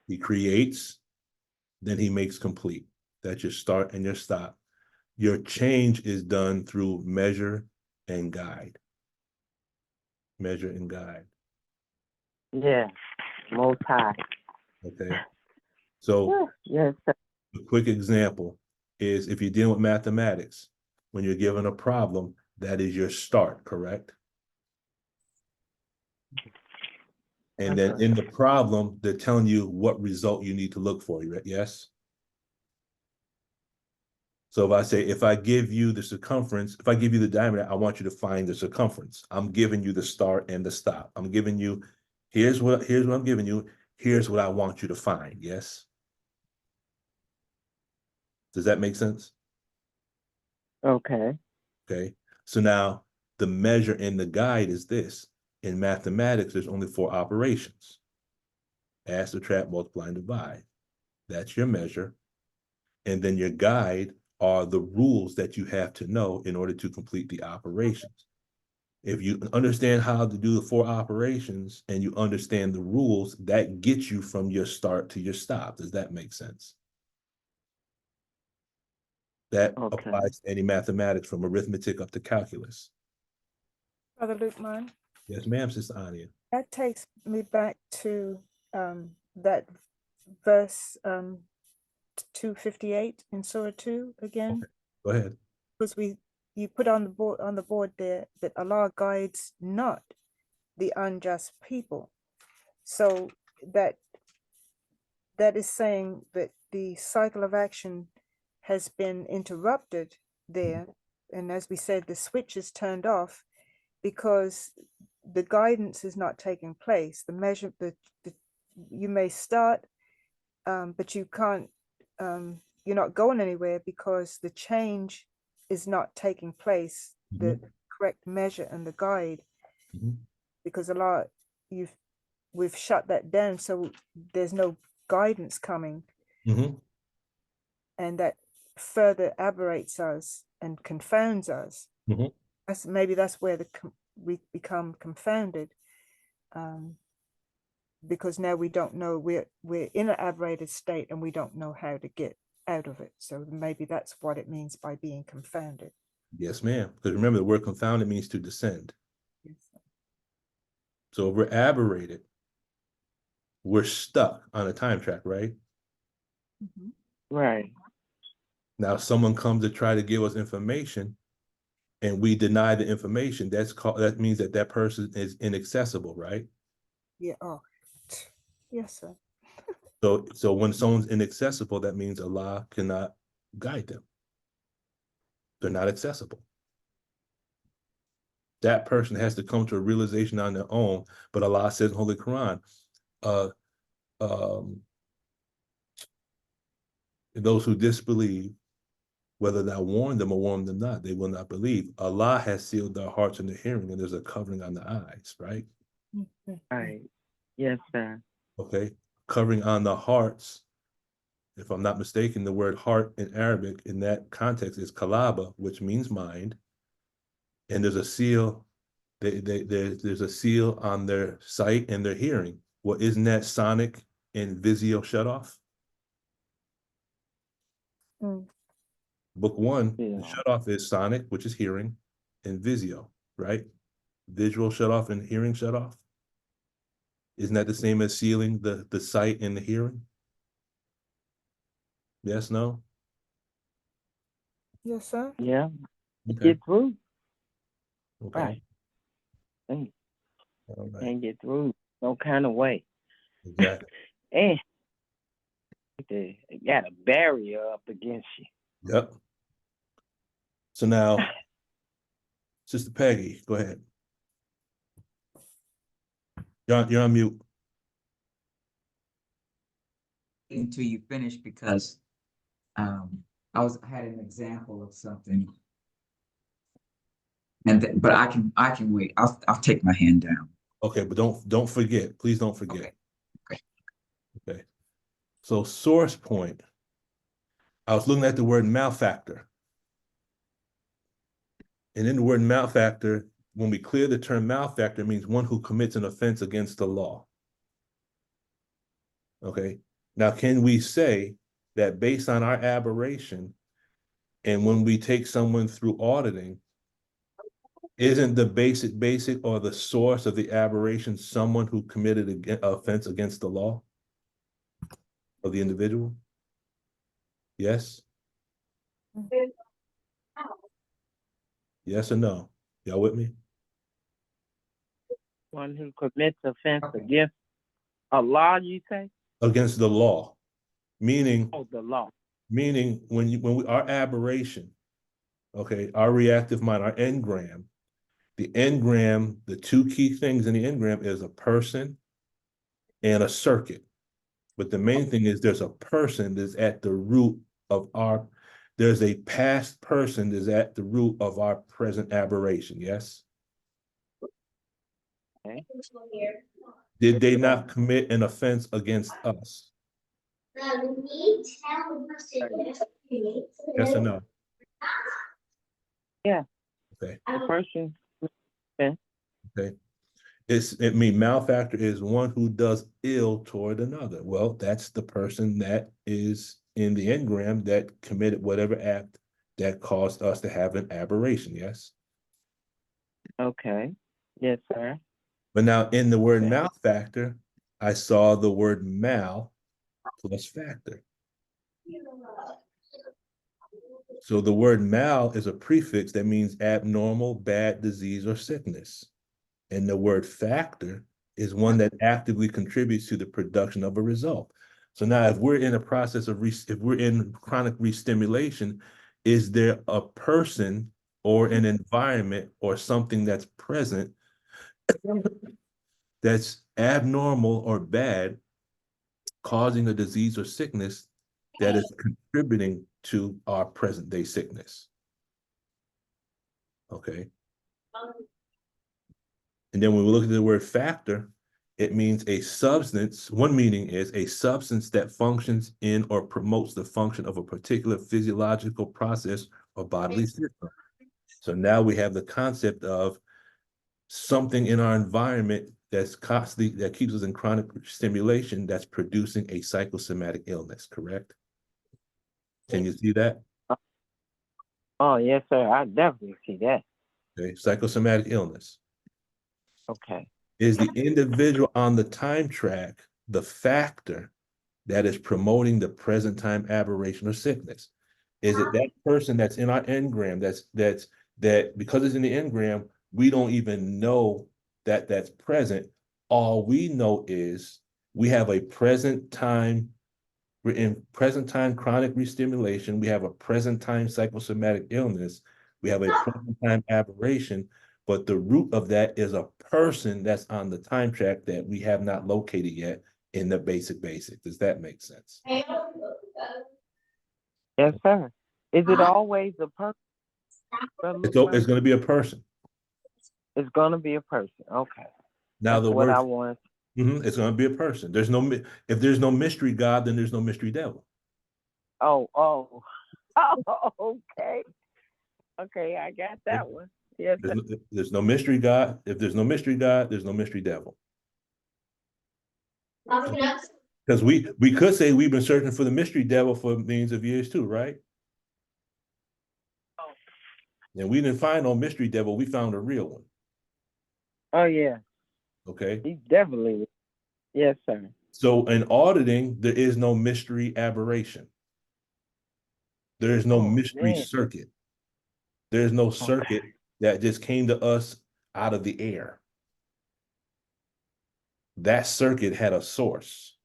He creates, then he makes complete. That's your start and your stop. Your change is done through measure and guide. Measure and guide. Yeah. Most high. Okay. So Yes, sir. a quick example is if you're dealing with mathematics, when you're given a problem, that is your start, correct? And then in the problem, they're telling you what result you need to look for. Yes? So if I give you the circumference, if I give you the diameter, I want you to find the circumference. I'm giving you the start and the stop. I'm giving you, here's what I'm giving you. Here's what I want you to find. Yes? Does that make sense? Okay. Okay. So now the measure in the guide is this. In mathematics, there's only 4 operations. Add, subtract, multiply, and divide. That's your measure. And then your guide are the rules that you have to know in order to complete the operations. If you understand how to do the 4 operations and you understand the rules, that gets you from your start to your stop. Does that make sense? That applies to any mathematics from arithmetic up to calculus. Brother Lukeman, Yes, ma'am, Sister Anya. that takes me back to that verse 258 in Surah 2 again. Okay. Go ahead. Because you put on the board there that Allah guides not the unjust people. So that is saying that the cycle of action has been interrupted there. And as we said, the switch is turned off because the guidance is not taking place. The measure, you may start, but you can't, you're not going anywhere because the change is not taking place, the correct measure and the guide, because we've shut that down, so there's no guidance coming, and that further aberrates us and confounds us. That's where we become confounded, because now we don't know, we're in an aberrated state and we don't know how to get out of it. So maybe that's what it means by being confounded. Yes, ma'am. Because remember, the word confounded means to descend. Yes. So if we're aberrated, we're stuck on a time track, right? Mhm. Right. Now, if someone comes to try to give us information and we deny the information, that means that that person is inaccessible, right? Yeah. Oh, yes, sir. So when someone's inaccessible, that means Allah cannot guide them. They're not accessible. That person has to come to a realization on their own. But Allah says in Holy Quran, those who disbelieve, whether thou warn them or warn them not, they will not believe. Allah has sealed their hearts and their hearing, and there's a covering on the eyes, right? Right. Yes, sir. Okay. Covering on the hearts. If I'm not mistaken, the word heart in Arabic in that context is kalaba, which means mind. And there's a seal, there's a seal on their sight and their hearing. Well, isn't that sonic and visual shut off? Mm. Book one, Yeah. the shut off is sonic, which is hearing, and visual, right? Visual shut off and hearing shut off. Isn't that the same as sealing the sight and the hearing? Yes, no? Yes, sir. Yeah. Okay. Get through. Okay. Right. And All right. can't get through no kind of way. Exactly. And they got a barrier up against you. Yep. So now, Sister Peggy, go ahead. You're on mute. Until you finish, because I had an example of something, and but I can wait. I'll take my hand down. Okay, but don't forget. Please don't forget. Okay. Okay. So source point. I was looking at the word malfactor. And in the word malfactor, when we clear the term malfactor, it means one who commits an offense against the law. Okay. Now, can we say that based on our aberration, and when we take someone through auditing, isn't the basic or the source of the aberration someone who committed an offense against the law of the individual? Yes? Yes or no? Y'all with me? One who commits offense against Allah, you say? Against the law, meaning Oh, the law. Our aberration, okay, our reactive mind, our engram, the engram, the two key things in the engram is a person and a circuit. But the main thing is there's a person that's at the root of there's a past person that's at the root of our present aberration, yes? Okay. Did they not commit an offense against us? Yes or no? Yeah. Okay. The person. Okay. Malfactor is one who does ill toward another. Well, that's the person that is in the engram that committed whatever act that caused us to have an aberration, yes? Okay. Yes, sir. But now in the word Okay. malfactor, I saw the word mal plus factor. So the word mal is a prefix that means abnormal, bad, disease, or sickness. And the word factor is one that actively contributes to the production of a result. So now if we're in a process of, if we're in chronic restimulation, is there a person or an environment or something that's present that's abnormal or bad, causing a disease or sickness that is contributing to our present day sickness? Okay. And then when we look at the word factor, it means a substance. One meaning is a substance that functions in or promotes the function of a particular physiological process or bodily system. So now we have the concept of something in our environment that's constantly, that keeps us in chronic stimulation, that's producing a psychosomatic illness, correct? Can you see that? Oh, yes, sir. I definitely see that. Okay, psychosomatic illness. Okay. Is the individual on the time track the factor that is promoting the present time aberration or sickness? Is it that person that's in our engram that because it's in the engram, we don't even know that that's present. All we know is we have a present time, we're in present time chronic restimulation, we have a present time psychosomatic illness, we have a present time aberration, but the root of that is a person that's on the time track that we have not located yet in the basic. Does that make sense? Yes, sir. Is it always a person? It's going to be a person. It's going to be a person. Okay. Now That's the what word I want. it's going to be a person. If there's no mystery God, then there's no mystery devil. Oh, okay. Okay, I got that one. Yes, sir. There's no mystery God. If there's no mystery God, there's no mystery devil. Because we could say we've been searching for the mystery devil for millions of years too, right? Oh. And we didn't find no mystery devil. We found a real one. Oh, yeah. Okay. He's definitely. Yes, sir. So in auditing, there is no mystery aberration. There is no mystery circuit. There's no circuit that just came to us out of the air. That circuit had a source.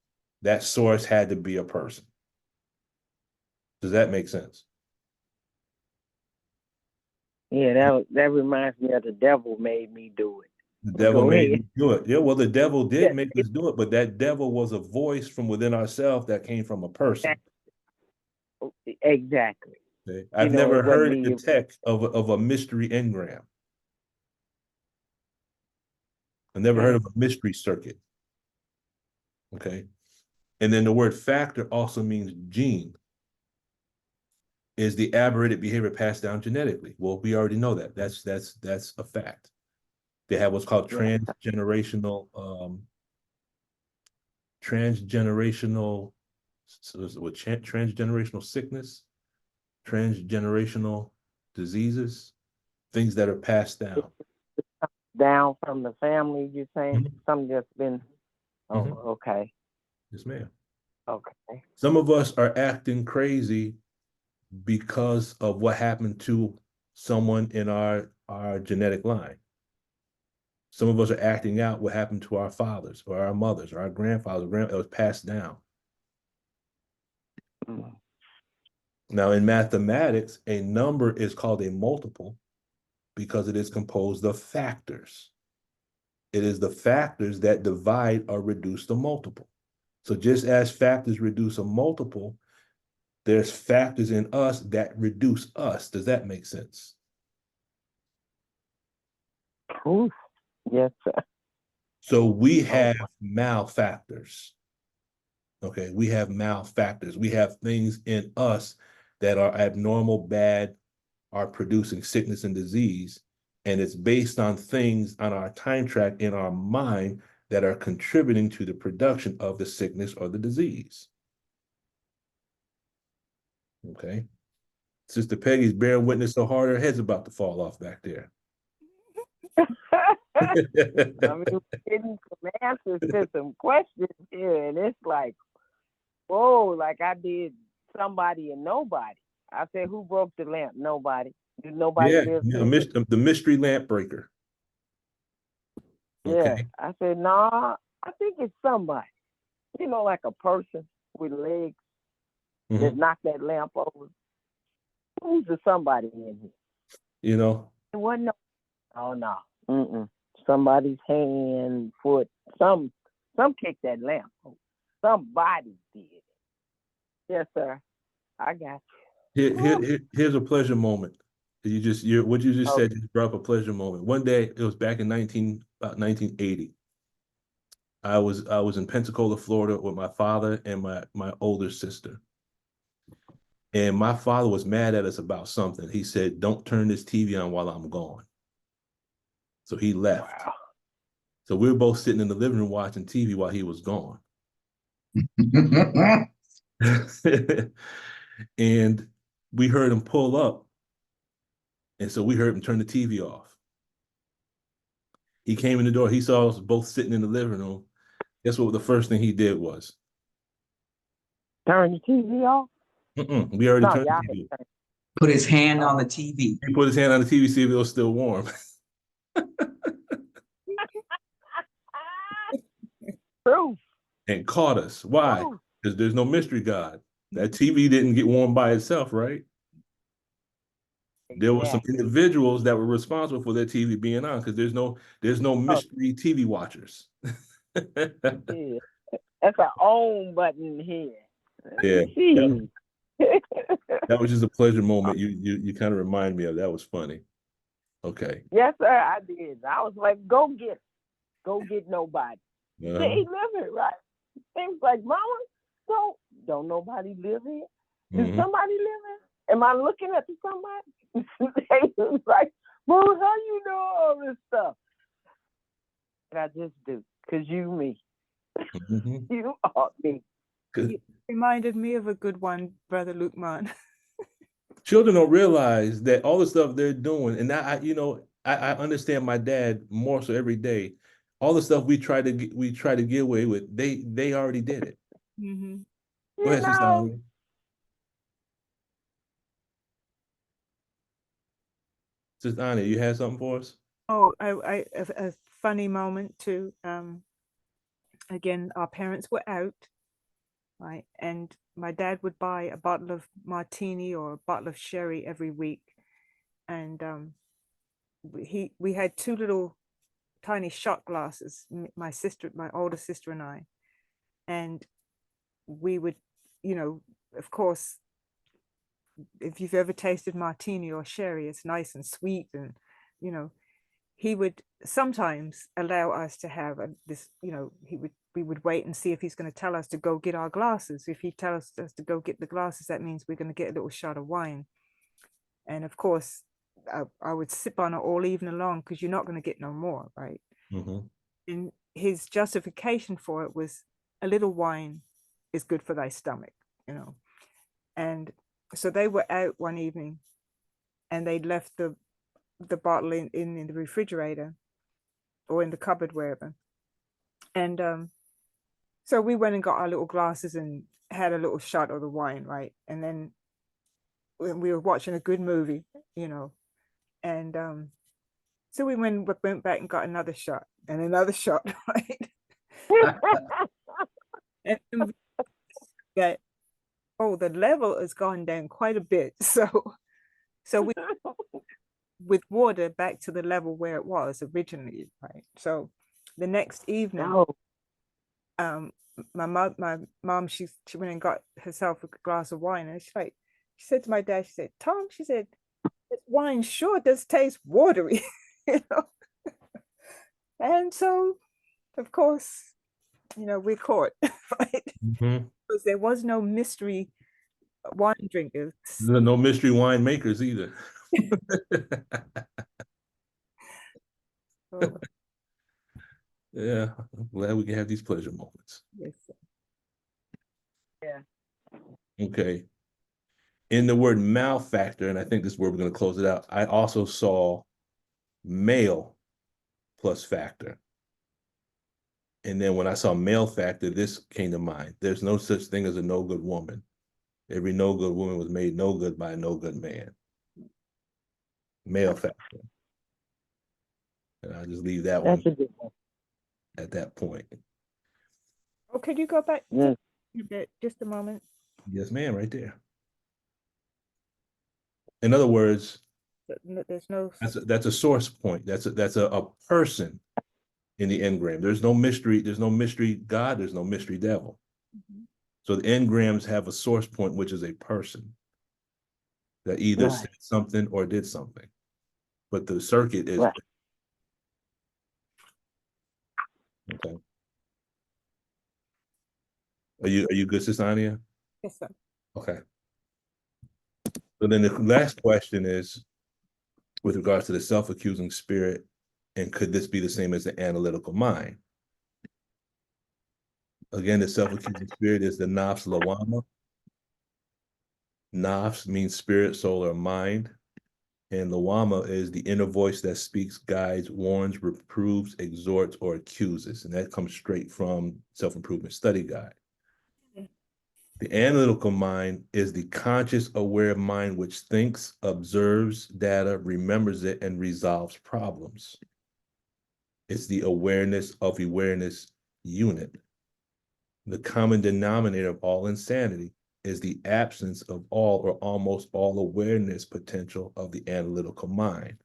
That source had to be a person. Does that make sense? Yeah, that reminds me of the devil made me do it. The devil made me do it. Yeah, well, the devil did make us do it, but that devil was a voice from within ourselves that came from a person. Exactly. Okay? I've never heard the text of a mystery engram. I've never heard of a mystery circuit. Okay. And then the word factor also means gene. Is the aberrated behavior passed down genetically? Well, we already know that. That's a fact. They have what's called transgenerational transgenerational sickness, transgenerational diseases, things that are passed down. Down from the family, you're saying? Something that's been, okay. Yes, ma'am. Okay. Some of us are acting crazy because of what happened to someone in our genetic line. Some of us are acting out what happened to our fathers or our mothers or our grandfathers. It was passed down. Now, in mathematics, a number is called a multiple because it is composed of factors. It is the factors that divide or reduce the multiple. So just as factors reduce a multiple, there's factors in us that reduce us. Does that make sense? Oof. Yes, sir. So we have malfactors. Okay, we have malfactors. We have things in us that are abnormal, bad, are producing sickness and disease. And it's based on things on our time track in our mind that are contributing to the production of the sickness or the disease. Okay. Sister Peggy's bearing witness so hard her head's about to fall off back there. I mean, we're getting some answers to some questions here, and it's like, whoa, like I did somebody and nobody. I said, who broke the lamp? Nobody. Did nobody live here? The mystery lamp breaker. Okay. Yeah. I said, nah, I think it's somebody. You know, like a person with legs that knocked that lamp over. Who's the somebody in here? You know? It wasn't no. Oh, no. Somebody's hand, foot, some kicked that lamp. Somebody did. Yes, sir. I got you. Here's a pleasure moment. What you just said just brought up a pleasure moment. One day, it was back in 1980. I was in Pensacola, Florida with my father and my older sister. And my father was mad at us about something. He said, "Don't turn this TV on while I'm gone." So he left. Wow. So we were both sitting in the living room watching TV while he was gone. And we heard him pull up. And so we heard him turn the TV off. He came in the door. He saw us both sitting in the living room. Guess what the first thing he did was? Turn the TV off? We already No, turned y'all the TV. Put his hand on the TV. He put his hand on the TV, see if it was still warm. Proof. And caught us. Why? Proof. Because there's no mystery God. That TV didn't get warm by itself, right? There were some individuals that were responsible for their TV being on, because there's no mystery TV watchers. Yeah. That's an on button here. Yeah. That was just a pleasure moment. You kind of remind me of. That was funny. Okay. Yes, sir, I did. I was like, go get it. Go get nobody. They live it, right? They was like, Mama, don't nobody live here? Does somebody live here? Am I looking at somebody? They was like, Mom, how you know all this stuff? And I just do, because you me. You are me. You reminded me of a good one, Brother Lukman. Children don't realize that all the stuff they're doing, and I understand my dad more so every day. All the stuff we try to get away with, they already did it. Go ahead, Sister Anya. Sister Anya, you had something for us? Oh, a funny moment too. Again, our parents were out, right? And my dad would buy a bottle of martini or a bottle of sherry every week. And we had two little tiny shot glasses, my older sister and I. And we would, of course, if you've ever tasted martini or sherry, it's nice and sweet. And, he would sometimes allow us to have we would wait and see if he's going to tell us to go get our glasses. If he tells us to go get the glasses, that means we're going to get a little shot of wine. And of course, I would sip on it all evening long, because you're not going to get no more, right? And his justification for it was, a little wine is good for thy stomach, And so they were out one evening, and they'd left the bottle in the refrigerator or in the cupboard, wherever. And so we went and got our little glasses and had a little shot of the wine, right? And then we were watching a good movie, and so we went back and got another shot and another shot, right? And that, the level has gone down quite a bit. So we with water back to the level where it was originally, right? So the next evening, my mom, she went and got herself a glass of wine, and she said to my dad, she said, Tom, she said, this wine sure does taste watery, And so, of course, we're caught, right? Because there was no mystery wine drinkers. No mystery wine makers either. Yeah, I'm glad we can have these pleasure moments. Yes, sir. Yeah. Okay. In the word malfactor, and I think this is where we're going to close it out, I also saw male plus factor. And then when I saw male factor, this came to mind. There's no such thing as a no good woman. Every no good woman was made no good by a no good man. Male factor. And I'll just leave that one at that point. Oh, could you go back a bit, just a moment? Yes, ma'am, right there. In other words, there's no. That's a source point. That's a person in the engram. There's no mystery. There's no mystery God. There's no mystery devil. So the engrams have a source point, which is a person that either said something or did something. But the circuit is okay. Are you good, Sister Anya? Yes, sir. Okay. So then the last question is with regards to the self-accusing spirit, and could this be the same as the analytical mind? Again, the self-accusing spirit is the nafs lawama. Nafs means spirit, soul, or mind. And Lawama is the inner voice that speaks, guides, warns, reproves, exhorts, or accuses. And that comes straight from Self-Improvement Study Guide. The analytical mind is the conscious, aware mind which thinks, observes data, remembers it, and resolves problems. It's the awareness of awareness unit. The common denominator of all insanity is the absence of all or almost all awareness potential of the analytical mind.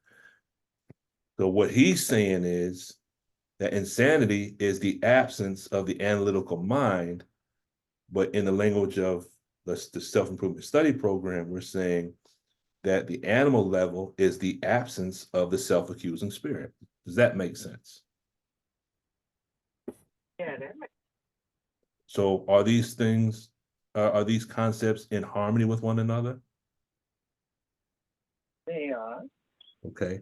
So what he's saying is that insanity is the absence of the analytical mind, but in the language of the self-improvement study program, we're saying that the animal level is the absence of the self-accusing spirit. Does that make sense? Yeah, that makes So are these things, are these concepts in harmony with one another? they are. Okay.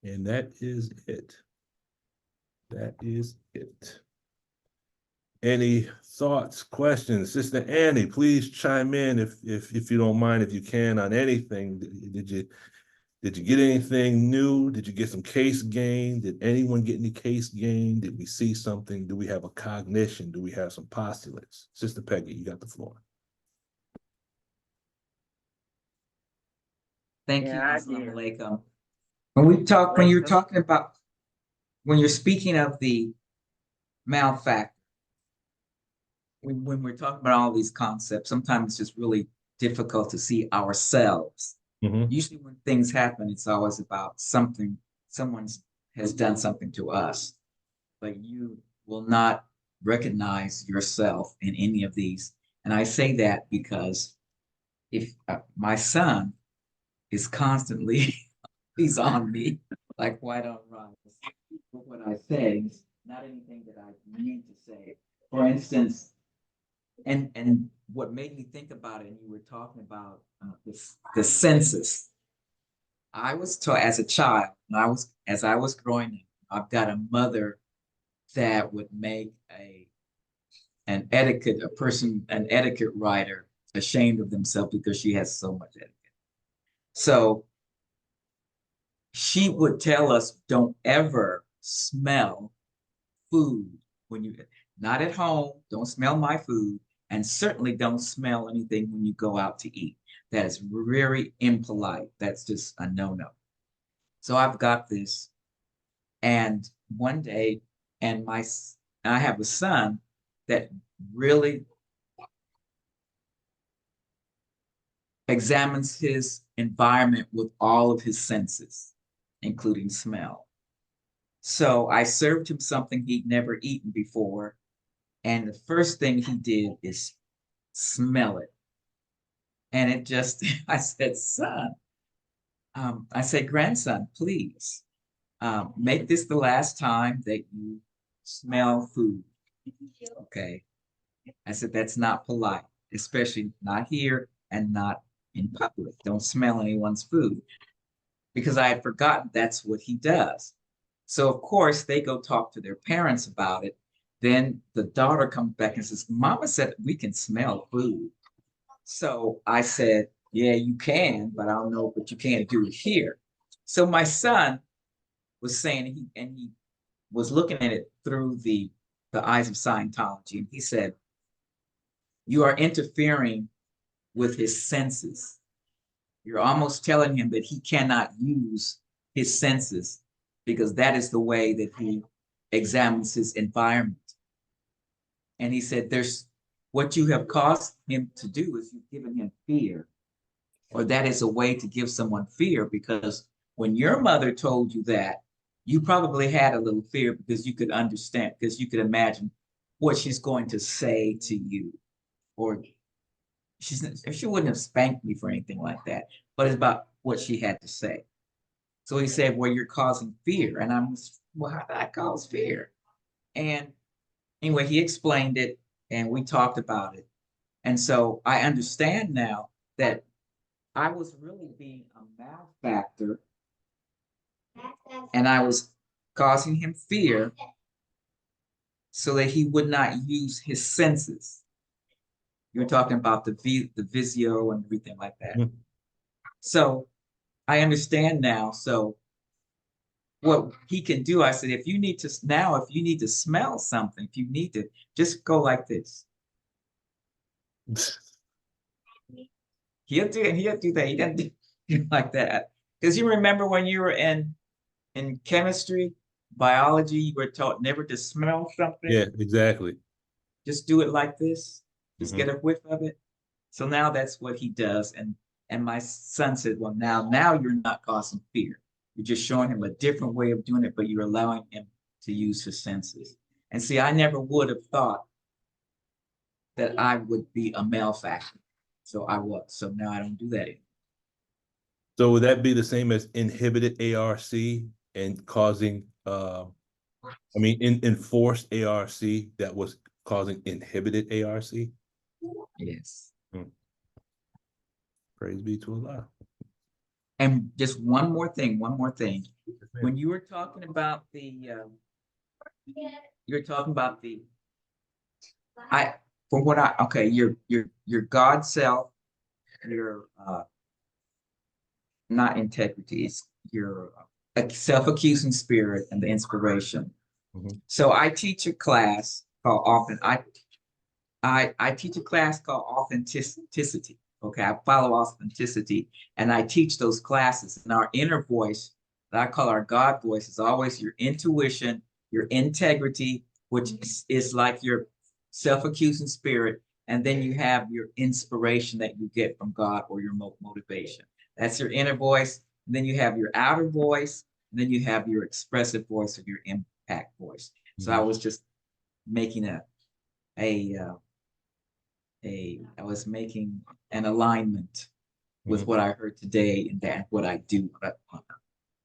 And that is it. That is it. Any thoughts, questions? Sister Annie, please chime in if you don't mind, if you can, on anything. Did you get anything new? Did you get some case gain? Did anyone get any case gain? Did we see something? Do we have a cognition? Do we have some postulates? Sister Peggy, you got the floor. Thank you, Yeah, I Assalamu did. alaikum. When you're talking about, when you're speaking of the malfactor, when we're talking about all these concepts, sometimes it's just really difficult to see ourselves. Usually when things happen, it's always about something, someone has done something to us, but you will not recognize yourself in any of these. And I say that because if my son is constantly, he's on me like white on rice. But what I say is not anything that I mean to say. For instance, and what made me think about it, and you were talking about the census. I was taught as a child, and as I was growing up, I've got a mother that would make an etiquette writer ashamed of themselves because she has so much etiquette. So she would tell us, don't ever smell food when you, not at home, don't smell my food, and certainly don't smell anything when you go out to eat. That is very impolite. That's just a no-no. So I've got this, and one day, I have a son that really examines his environment with all of his senses, including smell. So I served him something he'd never eaten before, and the first thing he did is smell it. And it just, I said, son, I said, grandson, please make this the last time that you smell food. Okay. I said, that's not polite, especially not here and not in public. Don't smell anyone's food, because I had forgotten that's what he does. So, of course, they go talk to their parents about it. Then the daughter comes back and says, Mama said we can smell food. So I said, yeah, you can, but I don't know, but you can't do it here. So my son was saying, he was looking at it through the eyes of Scientology. And he said, you are interfering with his senses. You're almost telling him that he cannot use his senses because that is the way that he examines his environment. And he said, what you have caused him to do is you've given him fear, or that is a way to give someone fear, because when your mother told you that, you probably had a little fear because you could understand, because you could imagine what she's going to say to you, or she wouldn't have spanked me for anything like that, but it's about what she had to say. So he said, well, you're causing fear. And I'm, well, how did I cause fear? And anyway, he explained it and we talked about it. And so I understand now that I was really being a malfactor, and I was causing him fear so that he would not use his senses. You were talking about the Visio and everything like that. Mhm. So I understand now. So what he can do, I said, if you need to smell something, if you need to, just go like this. He'll do that. He doesn't do like that. Because you remember when you were in chemistry, biology, you were taught never to smell something. Yeah, exactly. Just do it like this. Just Mhm. get a whiff of it. So now that's what he does. And my son said, well, now you're not causing fear. You're just showing him a different way of doing it, but you're allowing him to use his senses. And see, I never would have thought that I would be a malefactor. So I was. So now I don't do that anymore. So would that be the same as inhibited ARC and causing enforced ARC that was causing inhibited ARC? Yes. Praise be to Allah. And just one more thing. When you were talking about your God self, your not integrity, it's your self-accusing spirit and the inspiration. Mhm. So I teach a class called I teach a class called authenticity. Okay, I follow authenticity, and I teach those classes. And our inner voice, that I call our God voice, is always your intuition, your integrity, which is like your self-accusing spirit, and then you have your inspiration that you get from God or your motivation. That's your inner voice. And then you have your outer voice, and then you have your expressive voice or your impact voice. So I was just making I was making an alignment with what I heard today and that what I do.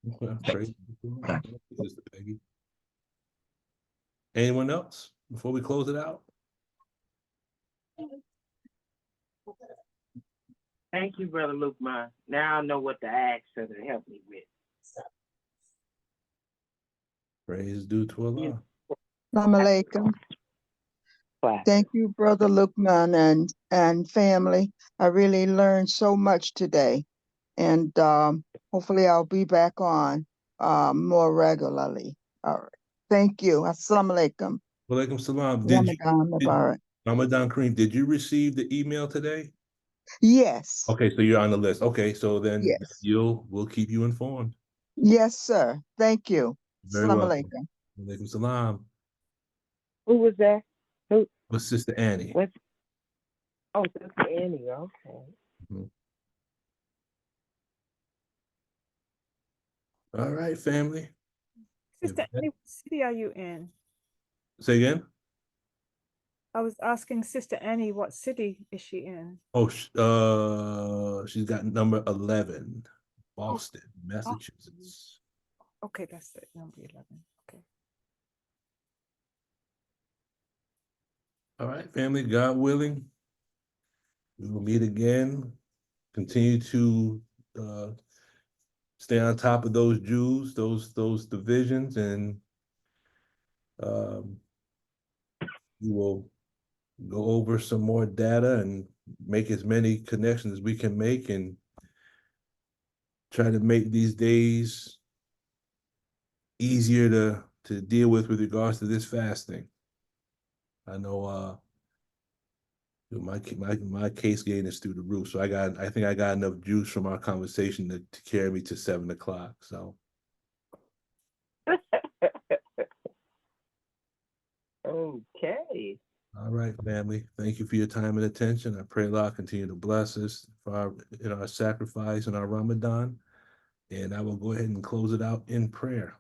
Okay, praise be to Allah. Thank you, Sister Peggy. Anyone else before we close it out? Thank you, Brother Lukeman. Now I know what to ask her to help me with. Praise due to Allah. Assalamu alaikum. Thank you, Brother Lukman and family. I really learned so much today. And hopefully I'll be back on more regularly. All right. Thank you. Assalamu alaikum. Walaikum salam. Ramadan Mubarak. Ramadan Kareem, did you receive the email today? Yes. Okay, so you're on the list. Okay, so then Yes. we'll keep you informed. Yes, sir. Thank you. Very Assalamu well. alaikum. Walaikum salam. Who was that? Who? With Sister Annie. What? Oh, Sister Annie. Okay. Mhm. All right, family. Sister Annie, what city are you in? Say again? I was asking Sister Annie, what city is she in? Oh, she's got number 11, Boston, Massachusetts. Okay, that's it, number 11. Okay. All right, family, God willing, we will meet again. Continue to stay on top of those Jews, those divisions, and we will go over some more data and make as many connections as we can make and try to make these days easier to deal with regards to this fasting. I know my case gain is through the roof, so I think I got enough juice from our conversation to carry me to 7 o'clock. So Okay. all right, family. Thank you for your time and attention. I pray Allah continue to bless us in our sacrifice and our Ramadan. And I will go ahead and close it out in prayer.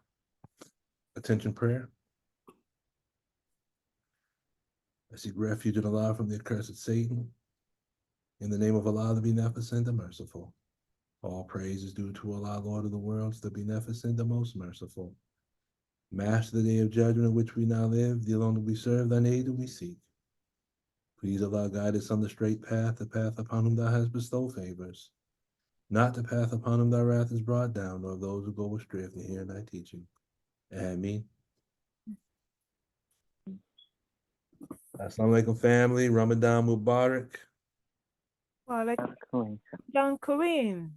Attention prayer. I seek refuge in Allah from the accursed Satan. In the name of Allah, the Beneficent, the Merciful. All praise is due to Allah, Lord of the worlds, the Beneficent, the Most Merciful. Master the day of judgment in which we now live, the alone that we serve, thine aid do we seek. Please, Allah, guide us on the straight path, the path upon whom thou hast bestowed favors. Not the path upon whom thy wrath is brought down, nor those who go astray if they hear thy teaching. Ameen. Assalamu alaikum, family. Ramadan Mubarak. Well, like Cool. John Kareem.